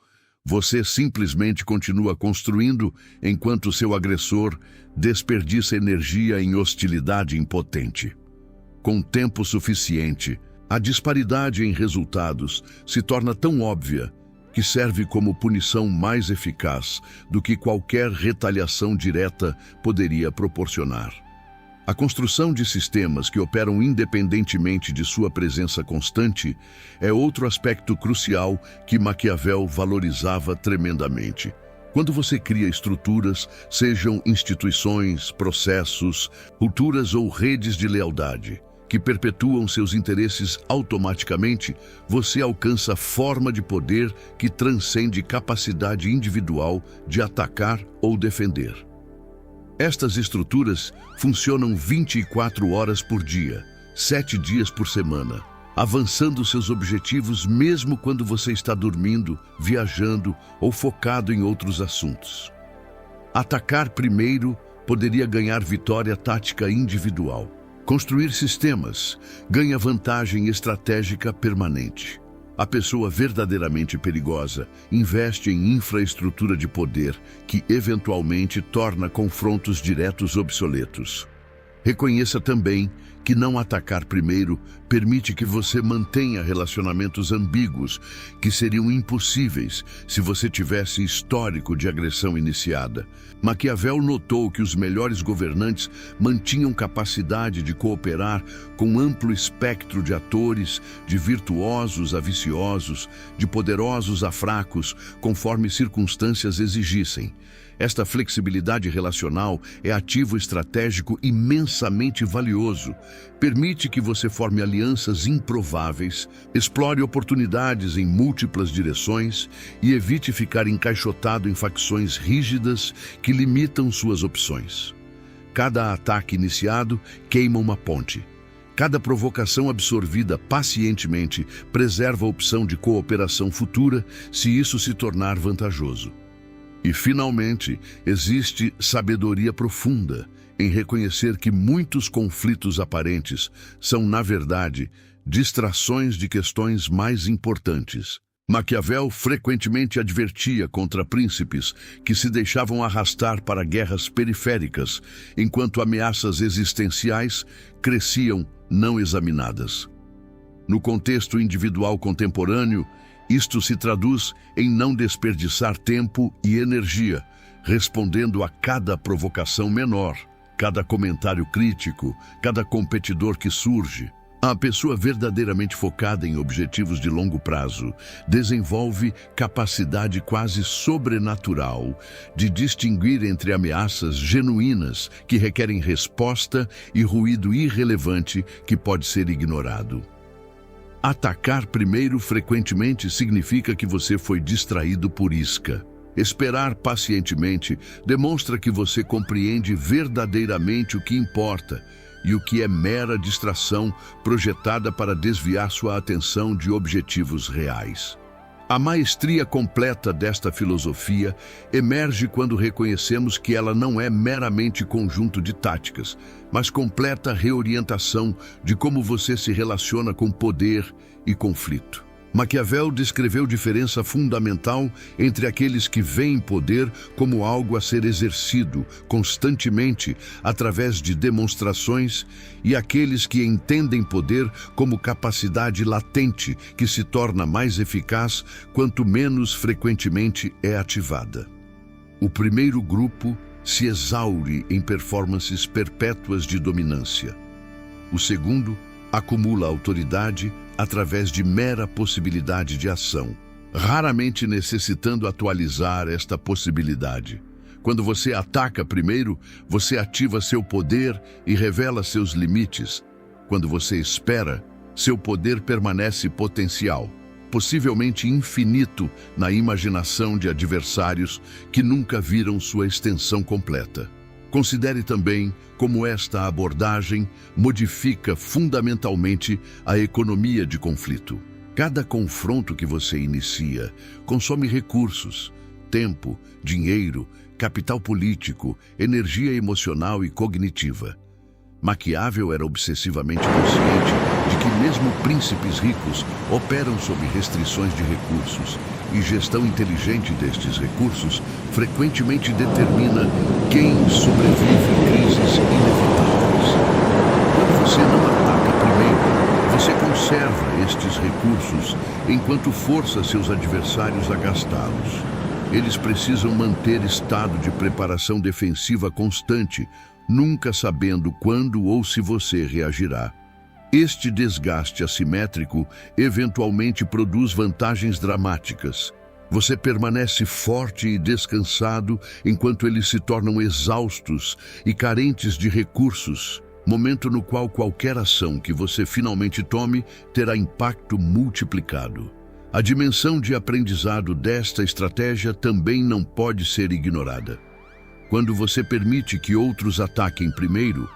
Você simplesmente continua construindo enquanto seu agressor desperdiça energia em hostilidade impotente. Com tempo suficiente, a disparidade em resultados se torna tão óbvia que serve como punição mais eficaz do que qualquer retaliação direta poderia proporcionar. A construção de sistemas que operam independentemente de sua presença constante é outro aspecto crucial que Maquiavel valorizava tremendamente. Quando você cria estruturas, sejam instituições, processos, culturas ou redes de lealdade, que perpetuam seus interesses automaticamente, você alcança forma de poder que transcende capacidade individual de atacar ou defender. Estas estruturas funcionam 24 horas por dia, 7 dias por semana, avançando seus objetivos mesmo quando você está dormindo, viajando ou focado em outros assuntos. Atacar primeiro poderia ganhar vitória tática individual. Construir sistemas ganha vantagem estratégica permanente. A pessoa verdadeiramente perigosa investe em infraestrutura de poder que eventualmente torna confrontos diretos obsoletos. Reconheça também que não atacar primeiro permite que você mantenha relacionamentos ambíguos, que seriam impossíveis se você tivesse histórico de agressão iniciada. Maquiavel notou que os melhores governantes mantinham capacidade de cooperar com amplo espectro de atores, de virtuosos a viciosos, de poderosos a fracos, conforme circunstâncias exigissem. Esta flexibilidade relacional é ativo estratégico imensamente valioso. Permite que você forme alianças improváveis, explore oportunidades em múltiplas direções e evite ficar encaixotado em facções rígidas que limitam suas opções. Cada ataque iniciado queima uma ponte. Cada provocação absorvida pacientemente preserva a opção de cooperação futura se isso se tornar vantajoso. E, finalmente, existe sabedoria profunda em reconhecer que muitos conflitos aparentes são, na verdade, distrações de questões mais importantes. Maquiavel frequentemente advertia contra príncipes que se deixavam arrastar para guerras periféricas, enquanto ameaças existenciais cresciam não examinadas. No contexto individual contemporâneo, isto se traduz em não desperdiçar tempo e energia, respondendo a cada provocação menor, cada comentário crítico, cada competidor que surge. A pessoa verdadeiramente focada em objetivos de longo prazo desenvolve capacidade quase sobrenatural de distinguir entre ameaças genuínas que requerem resposta e ruído irrelevante que pode ser ignorado. Atacar primeiro frequentemente significa que você foi distraído por isca. Esperar pacientemente demonstra que você compreende verdadeiramente o que importa e o que é mera distração projetada para desviar sua atenção de objetivos reais. A maestria completa desta filosofia emerge quando reconhecemos que ela não é meramente conjunto de táticas, mas completa reorientação de como você se relaciona com poder e conflito. Maquiavel descreveu diferença fundamental entre aqueles que veem poder como algo a ser exercido constantemente através de demonstrações e aqueles que entendem poder como capacidade latente que se torna mais eficaz quanto menos frequentemente é ativada. O primeiro grupo se exaure em performances perpétuas de dominância. O segundo acumula autoridade através de mera possibilidade de ação, raramente necessitando atualizar esta possibilidade. Quando você ataca primeiro, você ativa seu poder e revela seus limites. Quando você espera, seu poder permanece potencial, possivelmente infinito na imaginação de adversários que nunca viram sua extensão completa. Considere também como esta abordagem modifica fundamentalmente a economia de conflito. Cada confronto que você inicia consome recursos, tempo, dinheiro, capital político, energia emocional e cognitiva. Maquiavel era obsessivamente consciente de que mesmo príncipes ricos operam sob restrições de recursos, e gestão inteligente destes recursos frequentemente determina quem sobrevive a crises inevitáveis. Quando você não ataca primeiro, você conserva estes recursos enquanto força seus adversários a gastá-los. Eles precisam manter estado de preparação defensiva constante, nunca sabendo quando ou se você reagirá. Este desgaste assimétrico eventualmente produz vantagens dramáticas. Você permanece forte e descansado enquanto eles se tornam exaustos e carentes de recursos, momento no qual qualquer ação que você finalmente tome terá impacto multiplicado. A dimensão de aprendizado desta estratégia também não pode ser ignorada. Quando você permite que outros ataquem primeiro,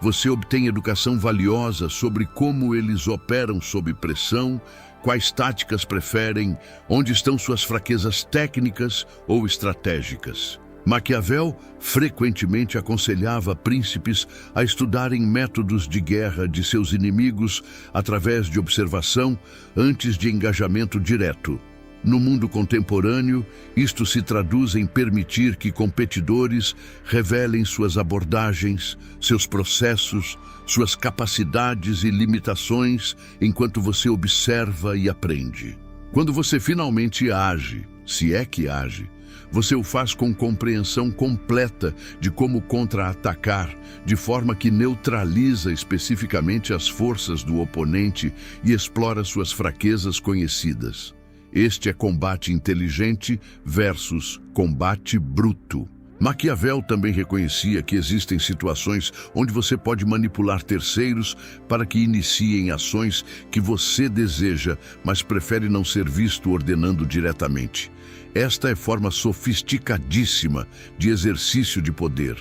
você obtém educação valiosa sobre como eles operam sob pressão, quais táticas preferem, onde estão suas fraquezas técnicas ou estratégicas. Maquiavel frequentemente aconselhava príncipes a estudarem métodos de guerra de seus inimigos através de observação antes de engajamento direto. No mundo contemporâneo, isto se traduz em permitir que competidores revelem suas abordagens, seus processos, suas capacidades e limitações enquanto você observa e aprende. Quando você finalmente age, se é que age, você o faz com compreensão completa de como contra-atacar, de forma que neutraliza especificamente as forças do oponente e explora suas fraquezas conhecidas. Este é combate inteligente versus combate bruto. Maquiavel também reconhecia que existem situações onde você pode manipular terceiros para que iniciem ações que você deseja, mas prefere não ser visto ordenando diretamente. Esta é forma sofisticadíssima de exercício de poder.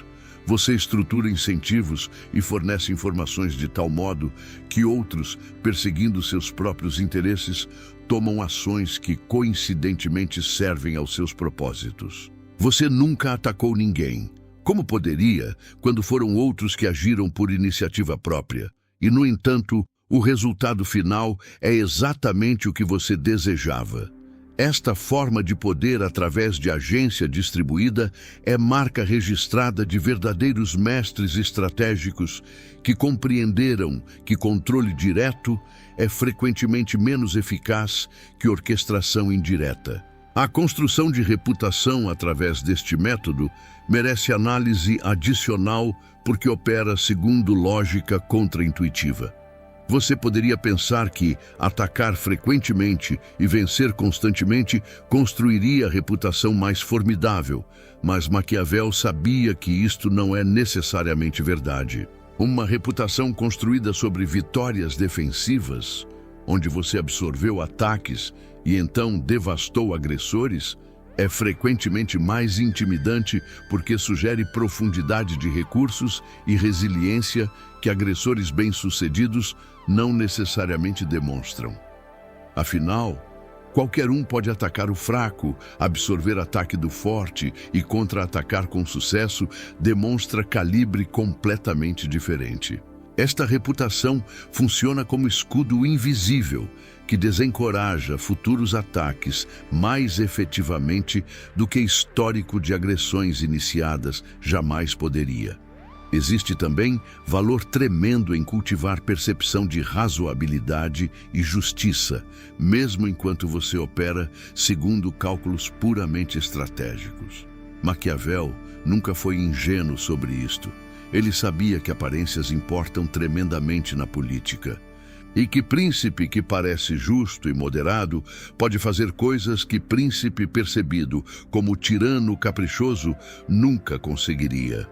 Você estrutura incentivos e fornece informações de tal modo que outros, perseguindo seus próprios interesses, tomam ações que coincidentemente servem aos seus propósitos. Você nunca atacou ninguém. Como poderia, quando foram outros que agiram por iniciativa própria? E, no entanto, o resultado final é exatamente o que você desejava. Esta forma de poder através de agência distribuída é marca registrada de verdadeiros mestres estratégicos que compreenderam que controle direto é frequentemente menos eficaz que orquestração indireta. A construção de reputação através deste método merece análise adicional porque opera segundo lógica contraintuitiva. Você poderia pensar que atacar frequentemente e vencer constantemente construiria a reputação mais formidável, mas Maquiavel sabia que isto não é necessariamente verdade. Uma reputação construída sobre vitórias defensivas, onde você absorveu ataques e então devastou agressores, é frequentemente mais intimidante porque sugere profundidade de recursos e resiliência que agressores bem-sucedidos não necessariamente demonstram. Afinal, qualquer um pode atacar o fraco, absorver ataque do forte e contra-atacar com sucesso demonstra calibre completamente diferente. Esta reputação funciona como escudo invisível que desencoraja futuros ataques mais efetivamente do que histórico de agressões iniciadas jamais poderia. Existe também valor tremendo em cultivar percepção de razoabilidade e justiça, mesmo enquanto você opera segundo cálculos puramente estratégicos. Maquiavel nunca foi ingênuo sobre isto. Ele sabia que aparências importam tremendamente na política. E que príncipe que parece justo e moderado pode fazer coisas que príncipe percebido como tirano caprichoso nunca conseguiria.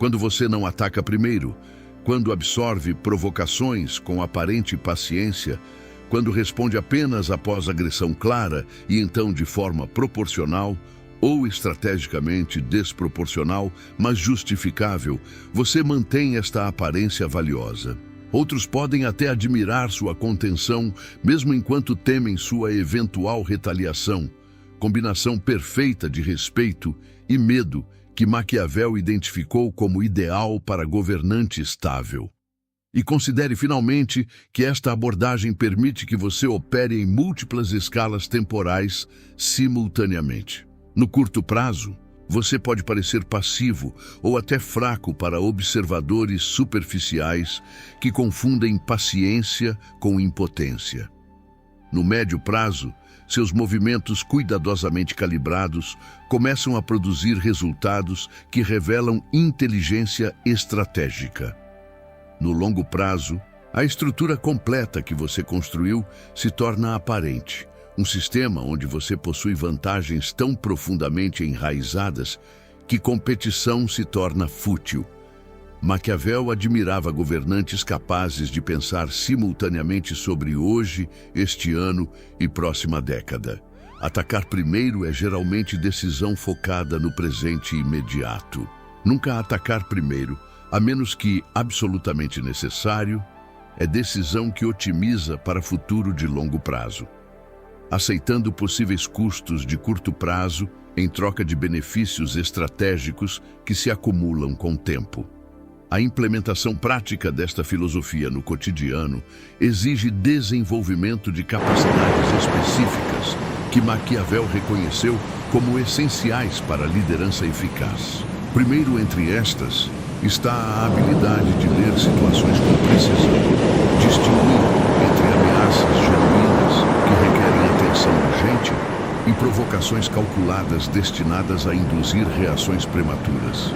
Quando você não ataca primeiro, quando absorve provocações com aparente paciência, quando responde apenas após agressão clara e então de forma proporcional ou estrategicamente desproporcional, mas justificável, você mantém esta aparência valiosa. Outros podem até admirar sua contenção, mesmo enquanto temem sua eventual retaliação, combinação perfeita de respeito e medo que Maquiavel identificou como ideal para governante estável. E considere finalmente que esta abordagem permite que você opere em múltiplas escalas temporais simultaneamente. No curto prazo, você pode parecer passivo ou até fraco para observadores superficiais que confundem paciência com impotência. No médio prazo, seus movimentos cuidadosamente calibrados começam a produzir resultados que revelam inteligência estratégica. No longo prazo, a estrutura completa que você construiu se torna aparente. Um sistema onde você possui vantagens tão profundamente enraizadas que competição se torna fútil. Maquiavel admirava governantes capazes de pensar simultaneamente sobre hoje, este ano e próxima década. Atacar primeiro é geralmente decisão focada no presente imediato. Nunca atacar primeiro, a menos que absolutamente necessário, é decisão que otimiza para futuro de longo prazo. Aceitando possíveis custos de curto prazo em troca de benefícios estratégicos que se acumulam com o tempo. A implementação prática desta filosofia no cotidiano exige desenvolvimento de capacidades específicas que Maquiavel reconheceu como essenciais para a liderança eficaz. Primeiro entre estas está a habilidade de ler situações com precisão, distinguir entre ameaças genuínas que requerem atenção urgente e provocações calculadas destinadas a induzir reações prematuras.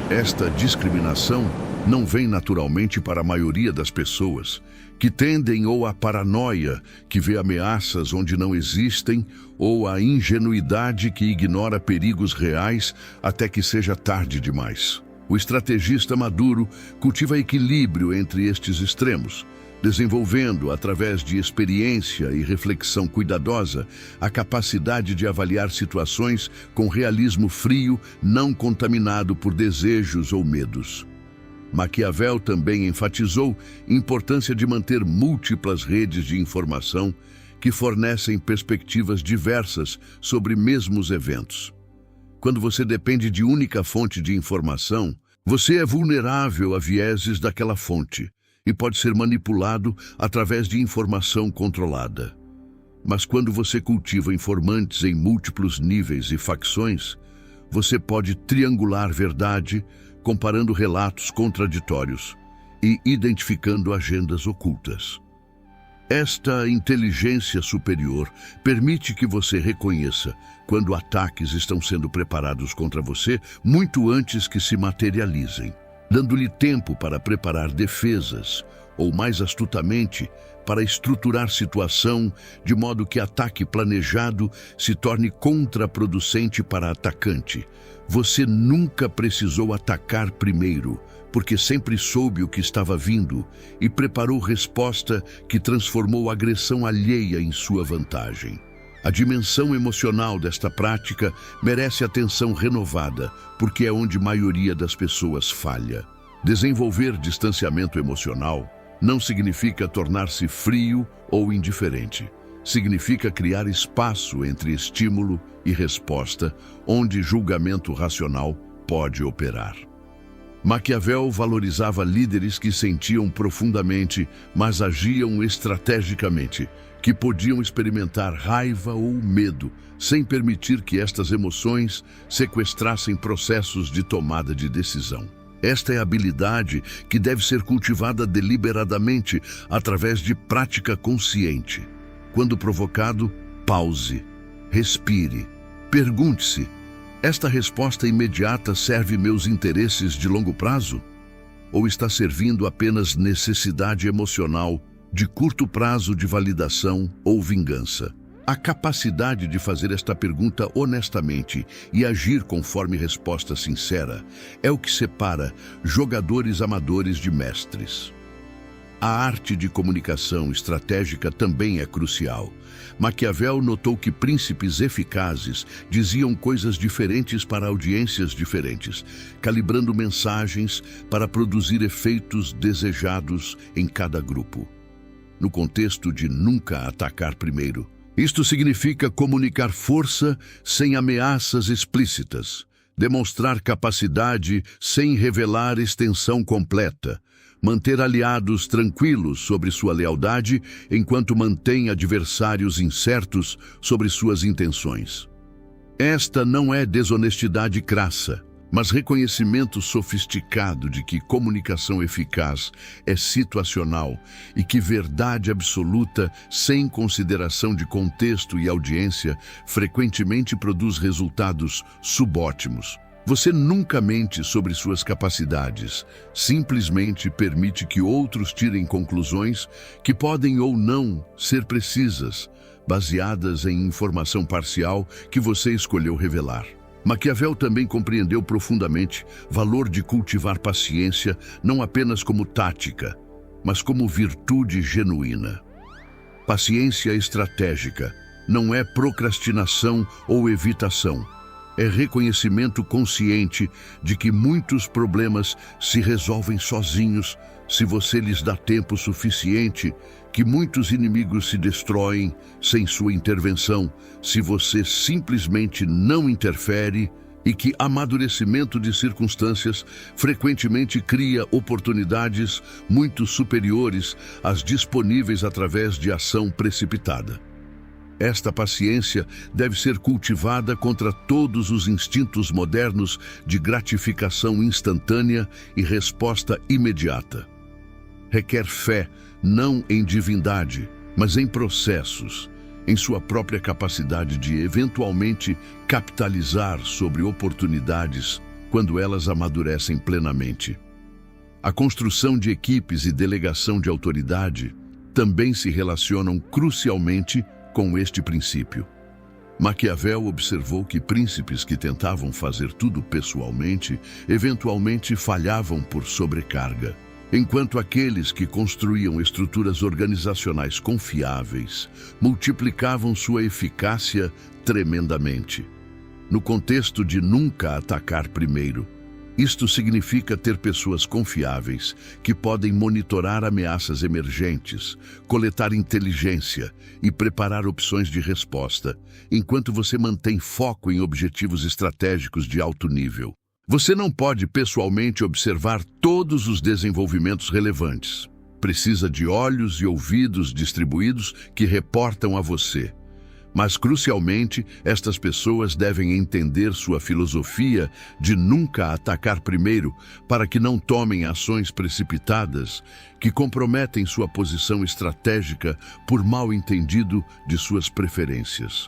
Esta discriminação não vem naturalmente para a maioria das pessoas, que tendem ou à paranoia, que vê ameaças onde não existem, ou à ingenuidade que ignora perigos reais até que seja tarde demais. O estrategista maduro cultiva equilíbrio entre estes extremos, desenvolvendo, através de experiência e reflexão cuidadosa, a capacidade de avaliar situações com realismo frio, não contaminado por desejos ou medos. Maquiavel também enfatizou a importância de manter múltiplas redes de informação que fornecem perspectivas diversas sobre mesmos eventos. Quando você depende de única fonte de informação, você é vulnerável a vieses daquela fonte e pode ser manipulado através de informação controlada. Mas quando você cultiva informantes em múltiplos níveis e facções, você pode triangular verdade, comparando relatos contraditórios e identificando agendas ocultas. Esta inteligência superior permite que você reconheça quando ataques estão sendo preparados contra você muito antes que se materializem, dando-lhe tempo para preparar defesas ou, mais astutamente, para estruturar situação de modo que ataque planejado se torne contraproducente para atacante. Você nunca precisou atacar primeiro, porque sempre soube o que estava vindo e preparou resposta que transformou a agressão alheia em sua vantagem. A dimensão emocional desta prática merece atenção renovada, porque é onde a maioria das pessoas falha. Desenvolver distanciamento emocional não significa tornar-se frio ou indiferente. Significa criar espaço entre estímulo e resposta, onde julgamento racional pode operar. Maquiavel valorizava líderes que sentiam profundamente, mas agiam estrategicamente, que podiam experimentar raiva ou medo, sem permitir que estas emoções sequestrassem processos de tomada de decisão. Esta é a habilidade que deve ser cultivada deliberadamente através de prática consciente. Quando provocado, pause, respire, pergunte-se: esta resposta imediata serve meus interesses de longo prazo? Ou está servindo apenas necessidade emocional de curto prazo de validação ou vingança? A capacidade de fazer esta pergunta honestamente e agir conforme resposta sincera é o que separa jogadores amadores de mestres. A arte de comunicação estratégica também é crucial. Maquiavel notou que príncipes eficazes diziam coisas diferentes para audiências diferentes, calibrando mensagens para produzir efeitos desejados em cada grupo. No contexto de nunca atacar primeiro, isto significa comunicar força sem ameaças explícitas, demonstrar capacidade sem revelar extensão completa, manter aliados tranquilos sobre sua lealdade enquanto mantém adversários incertos sobre suas intenções. Esta não é desonestidade crassa, mas reconhecimento sofisticado de que comunicação eficaz é situacional e que verdade absoluta, sem consideração de contexto e audiência, frequentemente produz resultados subótimos. Você nunca mente sobre suas capacidades, simplesmente permite que outros tirem conclusões que podem ou não ser precisas, baseadas em informação parcial que você escolheu revelar. Maquiavel também compreendeu profundamente o valor de cultivar paciência não apenas como tática, mas como virtude genuína. Paciência estratégica não é procrastinação ou evitação. É reconhecimento consciente de que muitos problemas se resolvem sozinhos se você lhes dá tempo suficiente, que muitos inimigos se destroem sem sua intervenção se você simplesmente não interfere e que amadurecimento de circunstâncias frequentemente cria oportunidades muito superiores às disponíveis através de ação precipitada. Esta paciência deve ser cultivada contra todos os instintos modernos de gratificação instantânea e resposta imediata. Requer fé, não em divindade, mas em processos, em sua própria capacidade de eventualmente capitalizar sobre oportunidades quando elas amadurecem plenamente. A construção de equipes e delegação de autoridade também se relacionam crucialmente com este princípio. Maquiavel observou que príncipes que tentavam fazer tudo pessoalmente, eventualmente falhavam por sobrecarga, enquanto aqueles que construíam estruturas organizacionais confiáveis multiplicavam sua eficácia tremendamente. No contexto de nunca atacar primeiro, isto significa ter pessoas confiáveis que podem monitorar ameaças emergentes, coletar inteligência e preparar opções de resposta, enquanto você mantém foco em objetivos estratégicos de alto nível. Você não pode pessoalmente observar todos os desenvolvimentos relevantes. Precisa de olhos e ouvidos distribuídos que reportam a você. Mas, crucialmente, estas pessoas devem entender sua filosofia de nunca atacar primeiro para que não tomem ações precipitadas que comprometem sua posição estratégica por mal entendido de suas preferências.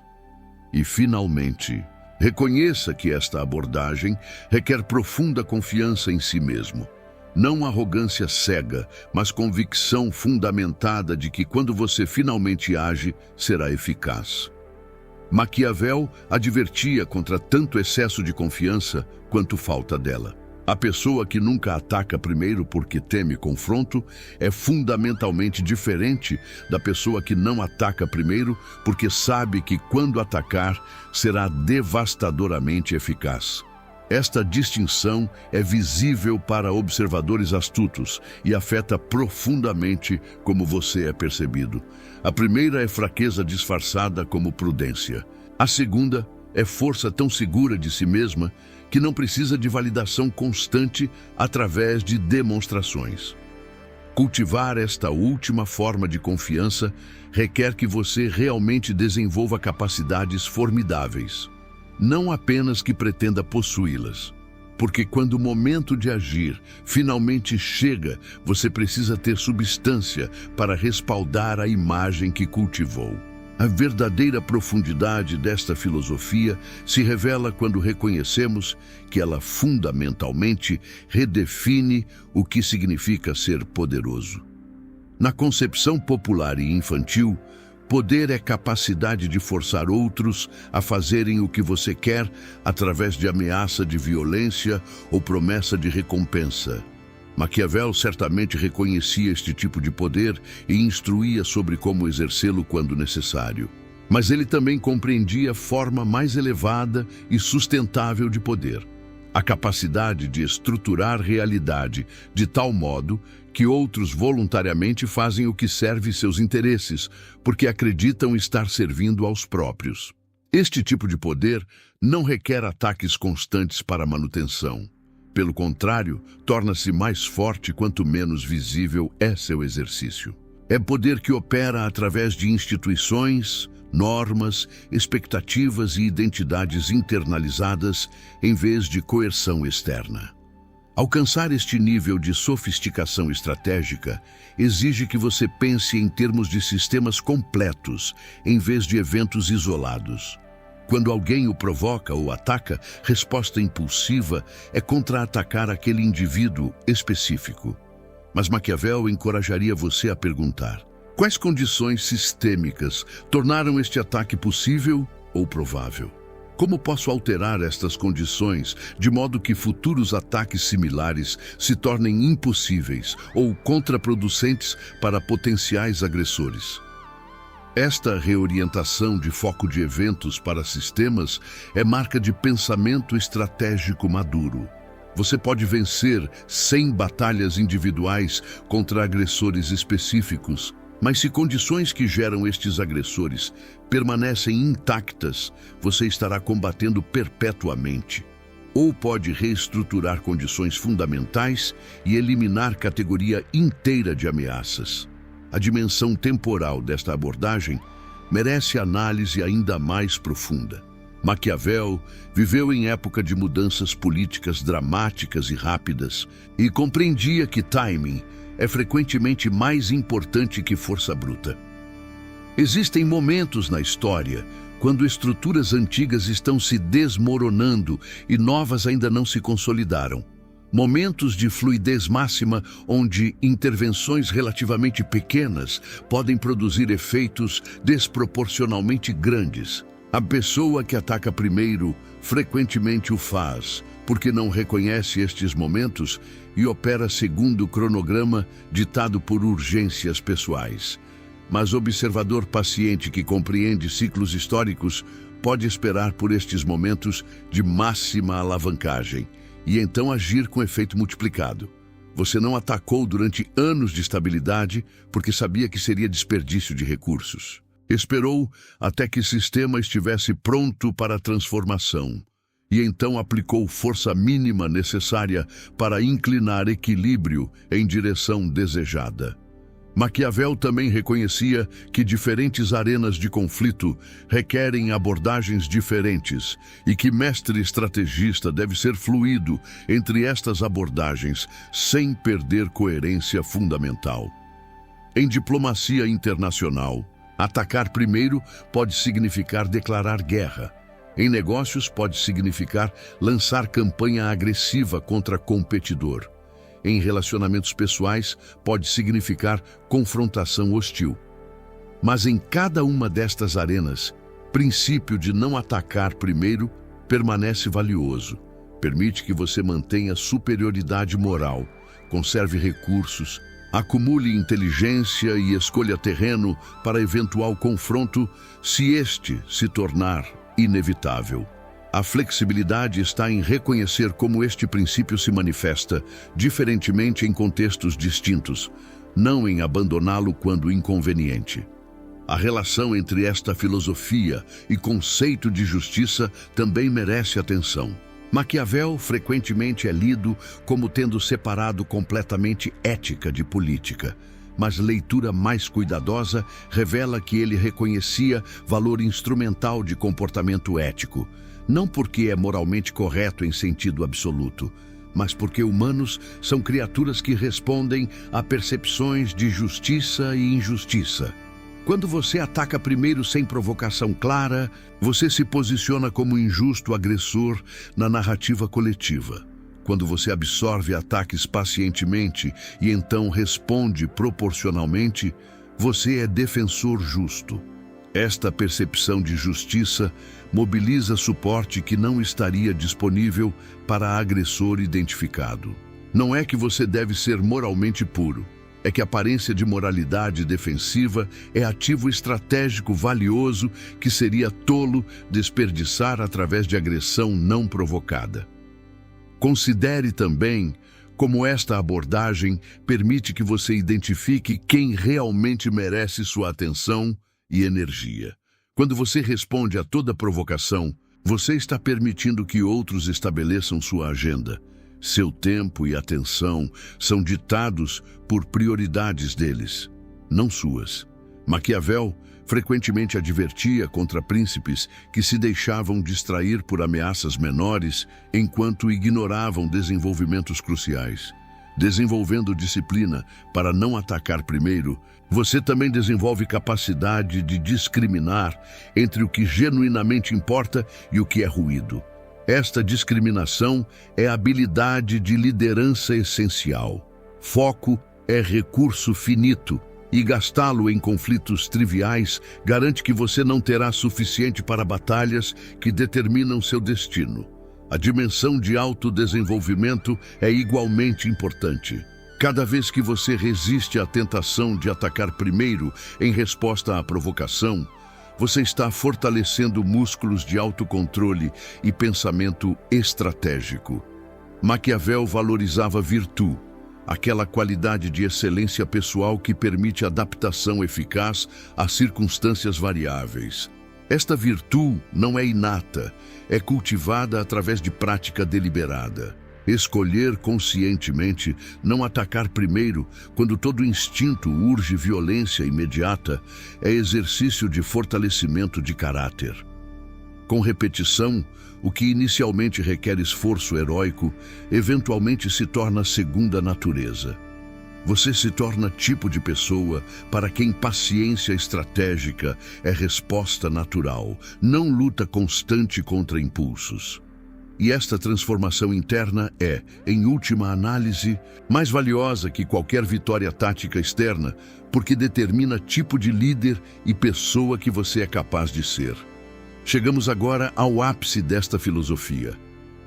E, finalmente, reconheça que esta abordagem requer profunda confiança em si mesmo. Não arrogância cega, mas convicção fundamentada de que quando você finalmente age, será eficaz. Maquiavel advertia contra tanto excesso de confiança quanto falta dela. A pessoa que nunca ataca primeiro porque teme confronto é fundamentalmente diferente da pessoa que não ataca primeiro porque sabe que quando atacar será devastadoramente eficaz. Esta distinção é visível para observadores astutos e afeta profundamente como você é percebido. A primeira é fraqueza disfarçada como prudência. A segunda é força tão segura de si mesma que não precisa de validação constante através de demonstrações. Cultivar esta última forma de confiança requer que você realmente desenvolva capacidades formidáveis. Não apenas que pretenda possuí-las, porque quando o momento de agir finalmente chega, você precisa ter substância para respaldar a imagem que cultivou. A verdadeira profundidade desta filosofia se revela quando reconhecemos que ela fundamentalmente redefine o que significa ser poderoso. Na concepção popular e infantil, poder é capacidade de forçar outros a fazerem o que você quer através de ameaça de violência ou promessa de recompensa. Maquiavel certamente reconhecia este tipo de poder e instruía sobre como exercê-lo quando necessário. Mas ele também compreendia a forma mais elevada e sustentável de poder, a capacidade de estruturar realidade de tal modo que outros voluntariamente fazem o que serve seus interesses, porque acreditam estar servindo aos próprios. Este tipo de poder não requer ataques constantes para manutenção. Pelo contrário, torna-se mais forte quanto menos visível é seu exercício. É poder que opera através de instituições, normas, expectativas e identidades internalizadas em vez de coerção externa. Alcançar este nível de sofisticação estratégica exige que você pense em termos de sistemas completos, em vez de eventos isolados. Quando alguém o provoca ou ataca, resposta impulsiva é contra-atacar aquele indivíduo específico. Mas Maquiavel encorajaria você a perguntar: quais condições sistêmicas tornaram este ataque possível ou provável? Como posso alterar estas condições de modo que futuros ataques similares se tornem impossíveis ou contraproducentes para potenciais agressores? Esta reorientação de foco de eventos para sistemas é marca de pensamento estratégico maduro. Você pode vencer 100 batalhas individuais contra agressores específicos, mas se condições que geram estes agressores permanecem intactas, você estará combatendo perpetuamente. Ou pode reestruturar condições fundamentais e eliminar categoria inteira de ameaças. A dimensão temporal desta abordagem merece análise ainda mais profunda. Maquiavel viveu em época de mudanças políticas dramáticas e rápidas e compreendia que timing é frequentemente mais importante que força bruta. Existem momentos na história quando estruturas antigas estão se desmoronando e novas ainda não se consolidaram. Momentos de fluidez máxima onde intervenções relativamente pequenas podem produzir efeitos desproporcionalmente grandes. A pessoa que ataca primeiro frequentemente o faz, porque não reconhece estes momentos e opera segundo o cronograma ditado por urgências pessoais. Mas o observador paciente que compreende ciclos históricos pode esperar por estes momentos de máxima alavancagem e então agir com efeito multiplicado. Você não atacou durante anos de estabilidade porque sabia que seria desperdício de recursos. Esperou até que o sistema estivesse pronto para a transformação e então aplicou força mínima necessária para inclinar equilíbrio em direção desejada. Maquiavel também reconhecia que diferentes arenas de conflito requerem abordagens diferentes e que mestre estrategista deve ser fluido entre estas abordagens sem perder coerência fundamental. Em diplomacia internacional, atacar primeiro pode significar declarar guerra. Em negócios pode significar lançar campanha agressiva contra competidor. Em relacionamentos pessoais, pode significar confrontação hostil. Mas em cada uma destas arenas, o princípio de não atacar primeiro permanece valioso. Permite que você mantenha superioridade moral, conserve recursos, acumule inteligência e escolha terreno para eventual confronto se este se tornar inevitável. A flexibilidade está em reconhecer como este princípio se manifesta, diferentemente em contextos distintos, não em abandoná-lo quando inconveniente. A relação entre esta filosofia e conceito de justiça também merece atenção. Maquiavel frequentemente é lido como tendo separado completamente ética de política, mas leitura mais cuidadosa revela que ele reconhecia valor instrumental de comportamento ético, não porque é moralmente correto em sentido absoluto, mas porque humanos são criaturas que respondem a percepções de justiça e injustiça. Quando você ataca primeiro sem provocação clara, você se posiciona como injusto agressor na narrativa coletiva. Quando você absorve ataques pacientemente e então responde proporcionalmente, você é defensor justo. Esta percepção de justiça mobiliza suporte que não estaria disponível para agressor identificado. Não é que você deve ser moralmente puro, é que a aparência de moralidade defensiva é ativo estratégico valioso que seria tolo desperdiçar através de agressão não provocada. Considere também como esta abordagem permite que você identifique quem realmente merece sua atenção e energia. Quando você responde a toda provocação, você está permitindo que outros estabeleçam sua agenda. Seu tempo e atenção são ditados por prioridades deles, não suas. Maquiavel frequentemente advertia contra príncipes que se deixavam distrair por ameaças menores enquanto ignoravam desenvolvimentos cruciais. Desenvolvendo disciplina para não atacar primeiro, você também desenvolve capacidade de discriminar entre o que genuinamente importa e o que é ruído. Esta discriminação é habilidade de liderança essencial. Foco é recurso finito e gastá-lo em conflitos triviais garante que você não terá suficiente para batalhas que determinam seu destino. A dimensão de autodesenvolvimento é igualmente importante. Cada vez que você resiste à tentação de atacar primeiro em resposta à provocação, você está fortalecendo músculos de autocontrole e pensamento estratégico. Maquiavel valorizava virtude, aquela qualidade de excelência pessoal que permite adaptação eficaz a circunstâncias variáveis. Esta virtude não é inata, é cultivada através de prática deliberada. Escolher conscientemente não atacar primeiro, quando todo instinto urge violência imediata, é exercício de fortalecimento de caráter. Com repetição, o que inicialmente requer esforço heróico, eventualmente se torna segunda natureza. Você se torna tipo de pessoa para quem paciência estratégica é resposta natural, não luta constante contra impulsos. E esta transformação interna é, em última análise, mais valiosa que qualquer vitória tática externa, porque determina tipo de líder e pessoa que você é capaz de ser. Chegamos agora ao ápice desta filosofia.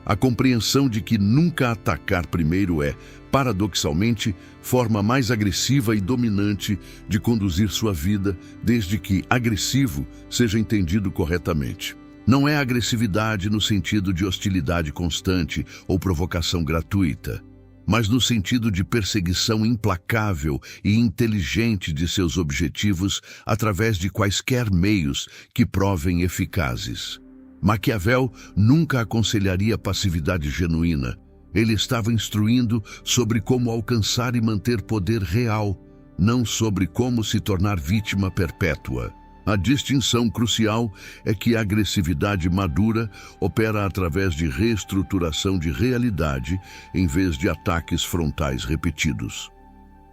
A compreensão de que nunca atacar primeiro é, paradoxalmente, forma mais agressiva e dominante de conduzir sua vida, desde que agressivo seja entendido corretamente. Não é agressividade no sentido de hostilidade constante ou provocação gratuita, mas no sentido de perseguição implacável e inteligente de seus objetivos através de quaisquer meios que provem eficazes. Maquiavel nunca aconselharia passividade genuína. Ele estava instruindo sobre como alcançar e manter poder real, não sobre como se tornar vítima perpétua. A distinção crucial é que a agressividade madura opera através de reestruturação de realidade em vez de ataques frontais repetidos.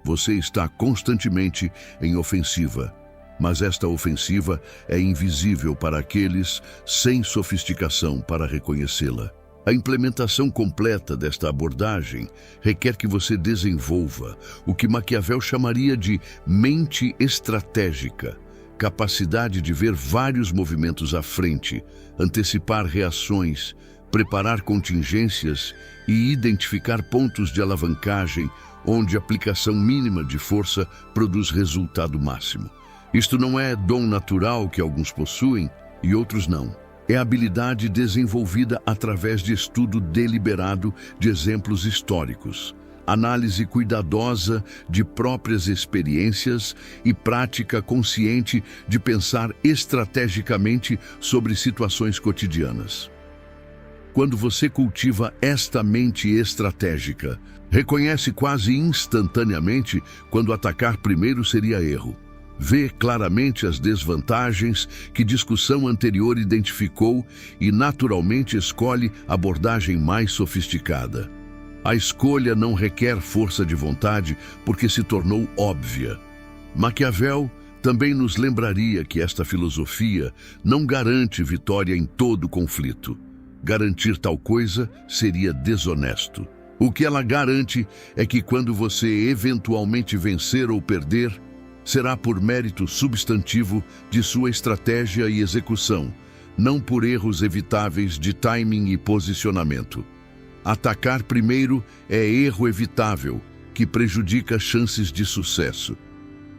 Você está constantemente em ofensiva, mas esta ofensiva é invisível para aqueles sem sofisticação para reconhecê-la. A implementação completa desta abordagem requer que você desenvolva o que Maquiavel chamaria de mente estratégica, capacidade de ver vários movimentos à frente, antecipar reações, preparar contingências e identificar pontos de alavancagem onde a aplicação mínima de força produz resultado máximo. Isto não é dom natural que alguns possuem e outros não. É habilidade desenvolvida através de estudo deliberado de exemplos históricos, análise cuidadosa de próprias experiências e prática consciente de pensar estrategicamente sobre situações cotidianas. Quando você cultiva esta mente estratégica, reconhece quase instantaneamente quando atacar primeiro seria erro. Vê claramente as desvantagens que discussão anterior identificou e naturalmente escolhe abordagem mais sofisticada. A escolha não requer força de vontade porque se tornou óbvia. Maquiavel também nos lembraria que esta filosofia não garante vitória em todo conflito. Garantir tal coisa seria desonesto. O que ela garante é que quando você eventualmente vencer ou perder, será por mérito substantivo de sua estratégia e execução, não por erros evitáveis de timing e posicionamento. Atacar primeiro é erro evitável, que prejudica chances de sucesso.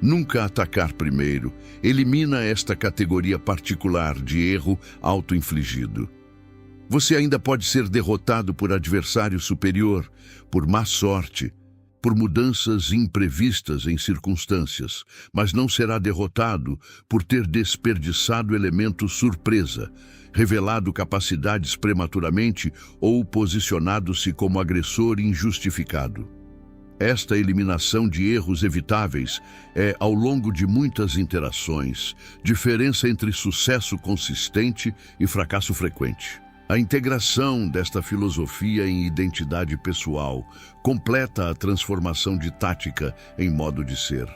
Nunca atacar primeiro elimina esta categoria particular de erro auto-infligido. Você ainda pode ser derrotado por adversário superior, por má sorte, por mudanças imprevistas em circunstâncias, mas não será derrotado por ter desperdiçado elemento surpresa, revelado capacidades prematuramente ou posicionado-se como agressor injustificado. Esta eliminação de erros evitáveis é, ao longo de muitas interações, diferença entre sucesso consistente e fracasso frequente. A integração desta filosofia em identidade pessoal completa a transformação de tática em modo de ser.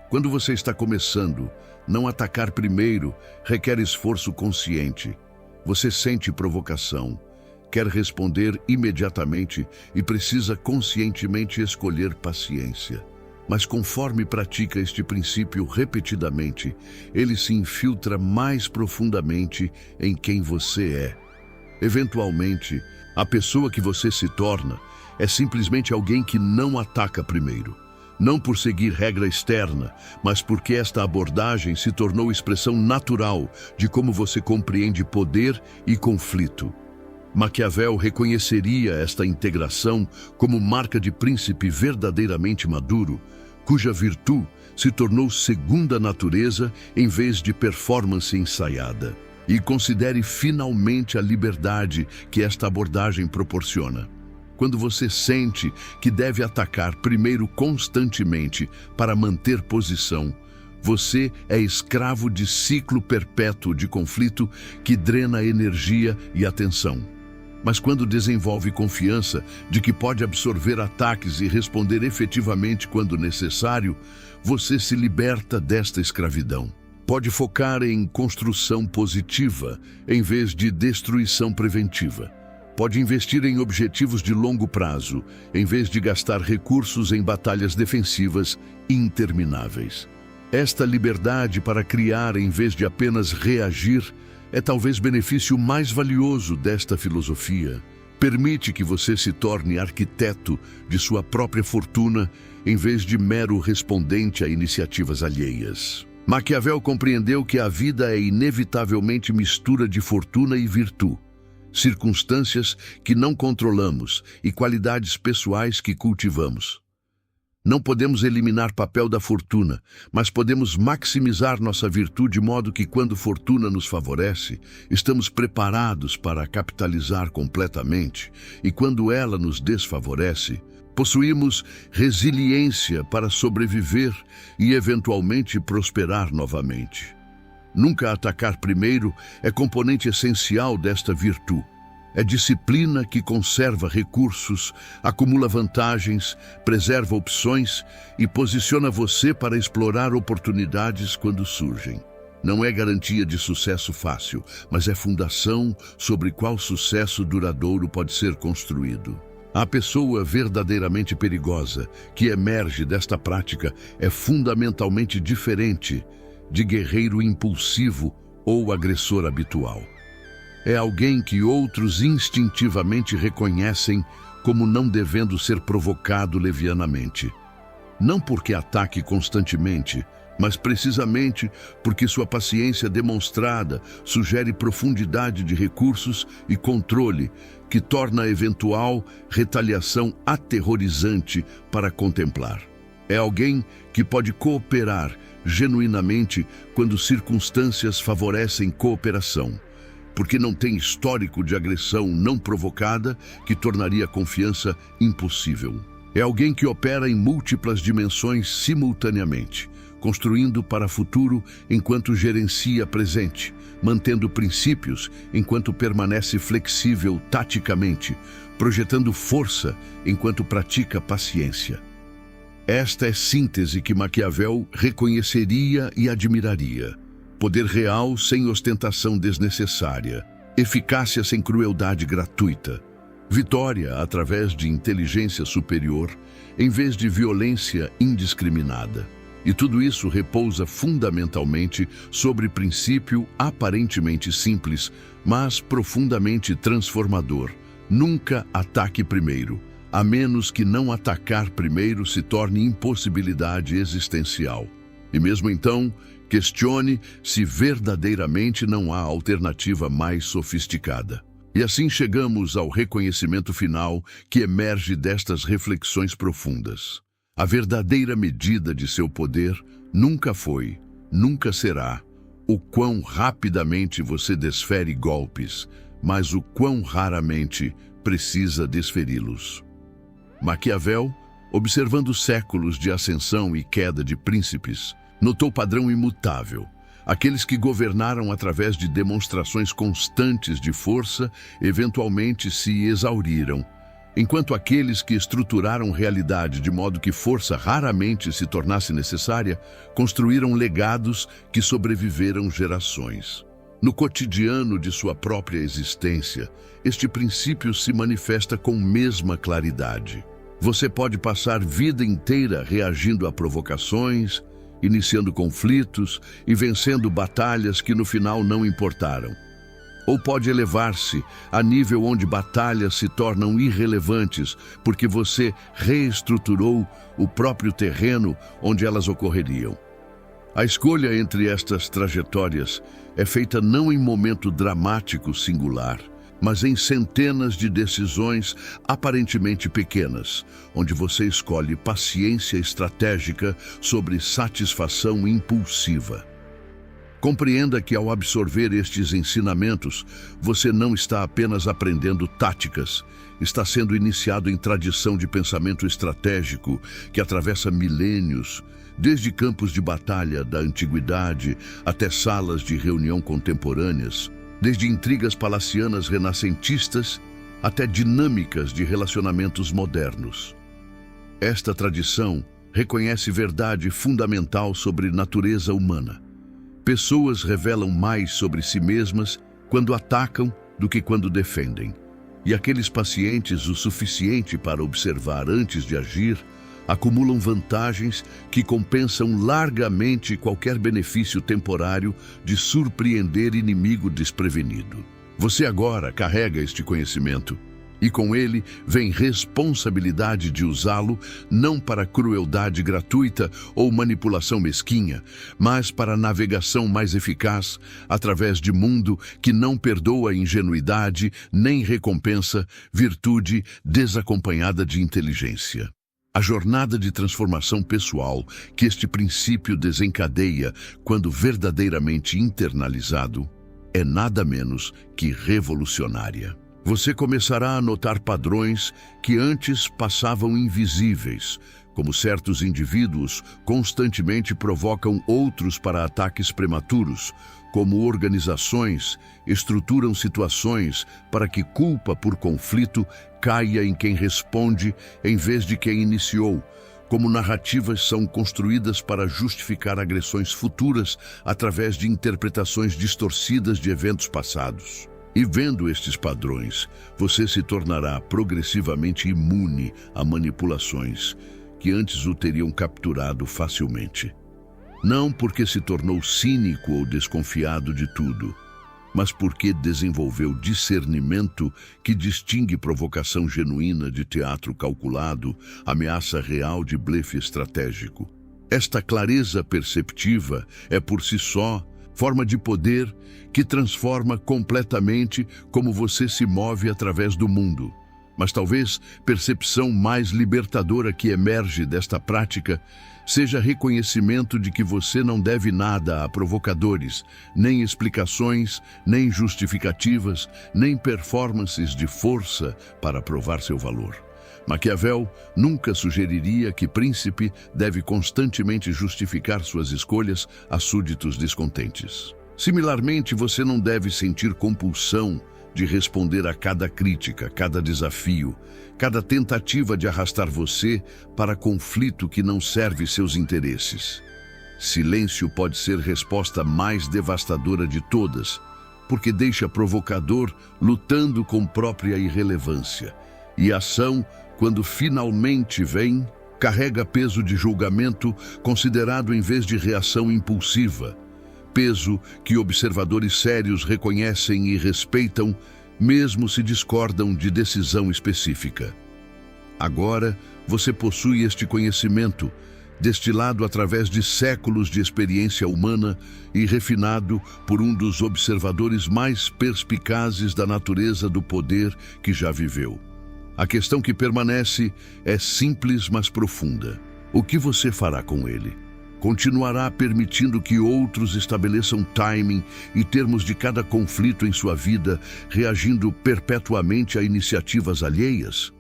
Quando você está começando, não atacar primeiro requer esforço consciente. Você sente provocação, quer responder imediatamente e precisa conscientemente escolher paciência. Mas conforme pratica este princípio repetidamente, ele se infiltra mais profundamente em quem você é. Eventualmente, a pessoa que você se torna é simplesmente alguém que não ataca primeiro. Não por seguir regra externa, mas porque esta abordagem se tornou expressão natural de como você compreende poder e conflito. Maquiavel reconheceria esta integração como marca de príncipe verdadeiramente maduro, cuja virtude se tornou segunda natureza em vez de performance ensaiada. E considere finalmente a liberdade que esta abordagem proporciona. quando você sente que deve atacar primeiro constantemente para manter posição, você é escravo de ciclo perpétuo de conflito que drena energia e atenção. Mas quando desenvolve confiança de que pode absorver ataques e responder efetivamente quando necessário, você se liberta desta escravidão. Pode focar em construção positiva em vez de destruição preventiva. Pode investir em objetivos de longo prazo em vez de gastar recursos em batalhas defensivas intermináveis. Esta liberdade para criar em vez de apenas reagir é talvez o benefício mais valioso desta filosofia. Permite que você se torne arquiteto de sua própria fortuna em vez de mero respondente a iniciativas alheias. Maquiavel compreendeu que a vida é inevitavelmente mistura de fortuna e virtude, circunstâncias que não controlamos e qualidades pessoais que cultivamos. Não podemos eliminar o papel da fortuna, mas podemos maximizar nossa virtude de modo que, quando fortuna nos favorece, estamos preparados para capitalizar completamente, e quando ela nos desfavorece, possuímos resiliência para sobreviver e, eventualmente, prosperar novamente. Nunca atacar primeiro é componente essencial desta virtude. É disciplina que conserva recursos, acumula vantagens, preserva opções e posiciona você para explorar oportunidades quando surgem. Não é garantia de sucesso fácil, mas é fundação sobre qual sucesso duradouro pode ser construído. A pessoa verdadeiramente perigosa que emerge desta prática é fundamentalmente diferente de guerreiro impulsivo ou agressor habitual. É alguém que outros instintivamente reconhecem como não devendo ser provocado levianamente. Não porque ataque constantemente, mas precisamente porque sua paciência demonstrada sugere profundidade de recursos e controle que torna a eventual retaliação aterrorizante para contemplar. É alguém que pode cooperar genuinamente quando circunstâncias favorecem cooperação, porque não tem histórico de agressão não provocada que tornaria a confiança impossível. É alguém que opera em múltiplas dimensões simultaneamente, construindo para o futuro enquanto gerencia presente, mantendo princípios enquanto permanece flexível taticamente, projetando força enquanto pratica paciência. Esta é a síntese que Maquiavel reconheceria e admiraria. Poder real sem ostentação desnecessária, eficácia sem crueldade gratuita, vitória através de inteligência superior em vez de violência indiscriminada. E tudo isso repousa fundamentalmente sobre princípio aparentemente simples, mas profundamente transformador. Nunca ataque primeiro, a menos que não atacar primeiro se torne impossibilidade existencial. E mesmo então, questione se verdadeiramente não há alternativa mais sofisticada. E assim chegamos ao reconhecimento final que emerge destas reflexões profundas. A verdadeira medida de seu poder nunca foi, nunca será, o quão rapidamente você desfere golpes, mas o quão raramente precisa desferi-los. Maquiavel, observando séculos de ascensão e queda de príncipes, notou padrão imutável. Aqueles que governaram através de demonstrações constantes de força eventualmente se exauriram, enquanto aqueles que estruturaram realidade de modo que força raramente se tornasse necessária, construíram legados que sobreviveram gerações. No cotidiano de sua própria existência, este princípio se manifesta com mesma claridade. Você pode passar vida inteira reagindo a provocações, iniciando conflitos e vencendo batalhas que no final não importaram. Ou pode elevar-se a nível onde batalhas se tornam irrelevantes porque você reestruturou o próprio terreno onde elas ocorreriam. A escolha entre estas trajetórias é feita não em momento dramático singular, mas em centenas de decisões aparentemente pequenas, onde você escolhe paciência estratégica sobre satisfação impulsiva. Compreenda que ao absorver estes ensinamentos, você não está apenas aprendendo táticas, está sendo iniciado em tradição de pensamento estratégico que atravessa milênios, desde campos de batalha da antiguidade até salas de reunião contemporâneas, desde intrigas palacianas renascentistas até dinâmicas de relacionamentos modernos. Esta tradição reconhece verdade fundamental sobre natureza humana. Pessoas revelam mais sobre si mesmas quando atacam do que quando defendem. E aqueles pacientes o suficiente para observar antes de agir acumulam vantagens que compensam largamente qualquer benefício temporário de surpreender inimigo desprevenido. Você agora carrega este conhecimento e com ele vem responsabilidade de usá-lo não para crueldade gratuita ou manipulação mesquinha, mas para navegação mais eficaz através de mundo que não perdoa ingenuidade nem recompensa virtude desacompanhada de inteligência. A jornada de transformação pessoal que este princípio desencadeia quando verdadeiramente internalizado é nada menos que revolucionária. Você começará a notar padrões que antes passavam invisíveis, como certos indivíduos constantemente provocam outros para ataques prematuros, como organizações estruturam situações para que culpa por conflito caia em quem responde em vez de quem iniciou, como narrativas são construídas para justificar agressões futuras através de interpretações distorcidas de eventos passados. E vendo estes padrões, você se tornará progressivamente imune a manipulações que antes o teriam capturado facilmente. Não porque se tornou cínico ou desconfiado de tudo, mas porque desenvolveu discernimento que distingue provocação genuína de teatro calculado, ameaça real de blefe estratégico. Esta clareza perceptiva é por si só forma de poder que transforma completamente como você se move através do mundo. Mas talvez percepção mais libertadora que emerge desta prática seja reconhecimento de que você não deve nada a provocadores, nem explicações, nem justificativas, nem performances de força para provar seu valor. Maquiavel nunca sugeriria que príncipe deve constantemente justificar suas escolhas a súditos descontentes. Similarmente, você não deve sentir compulsão de responder a cada crítica, cada desafio, cada tentativa de arrastar você para conflito que não serve seus interesses. Silêncio pode ser resposta mais devastadora de todas, porque deixa provocador lutando com própria irrelevância. E ação, quando finalmente vem, carrega peso de julgamento considerado em vez de reação impulsiva. Peso que observadores sérios reconhecem e respeitam, mesmo se discordam de decisão específica. Agora, você possui este conhecimento, destilado através de séculos de experiência humana e refinado por um dos observadores mais perspicazes da natureza do poder que já viveu. A questão que permanece é simples, mas profunda. O que você fará com ele? Continuará permitindo que outros estabeleçam timing e termos de cada conflito em sua vida, reagindo perpetuamente a iniciativas alheias?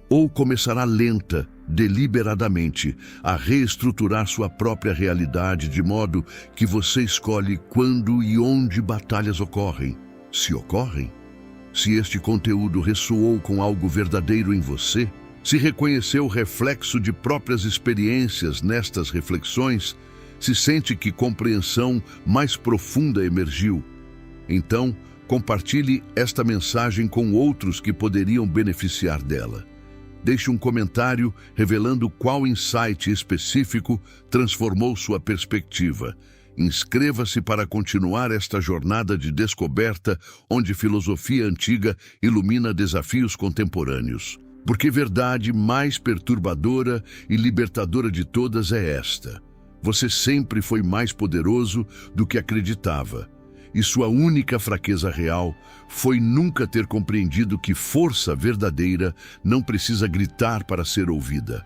Ou começará lenta, deliberadamente, a reestruturar sua própria realidade de modo que você escolhe quando e onde batalhas ocorrem, se ocorrem? Se este conteúdo ressoou com algo verdadeiro em você, se reconheceu o reflexo de próprias experiências nestas reflexões, se sente que compreensão mais profunda emergiu, então compartilhe esta mensagem com outros que poderiam beneficiar dela. Deixe um comentário revelando qual insight específico transformou sua perspectiva. Inscreva-se para continuar esta jornada de descoberta onde filosofia antiga ilumina desafios contemporâneos. Porque verdade mais perturbadora e libertadora de todas é esta: você sempre foi mais poderoso do que acreditava, e sua única fraqueza real foi nunca ter compreendido que força verdadeira não precisa gritar para ser ouvida.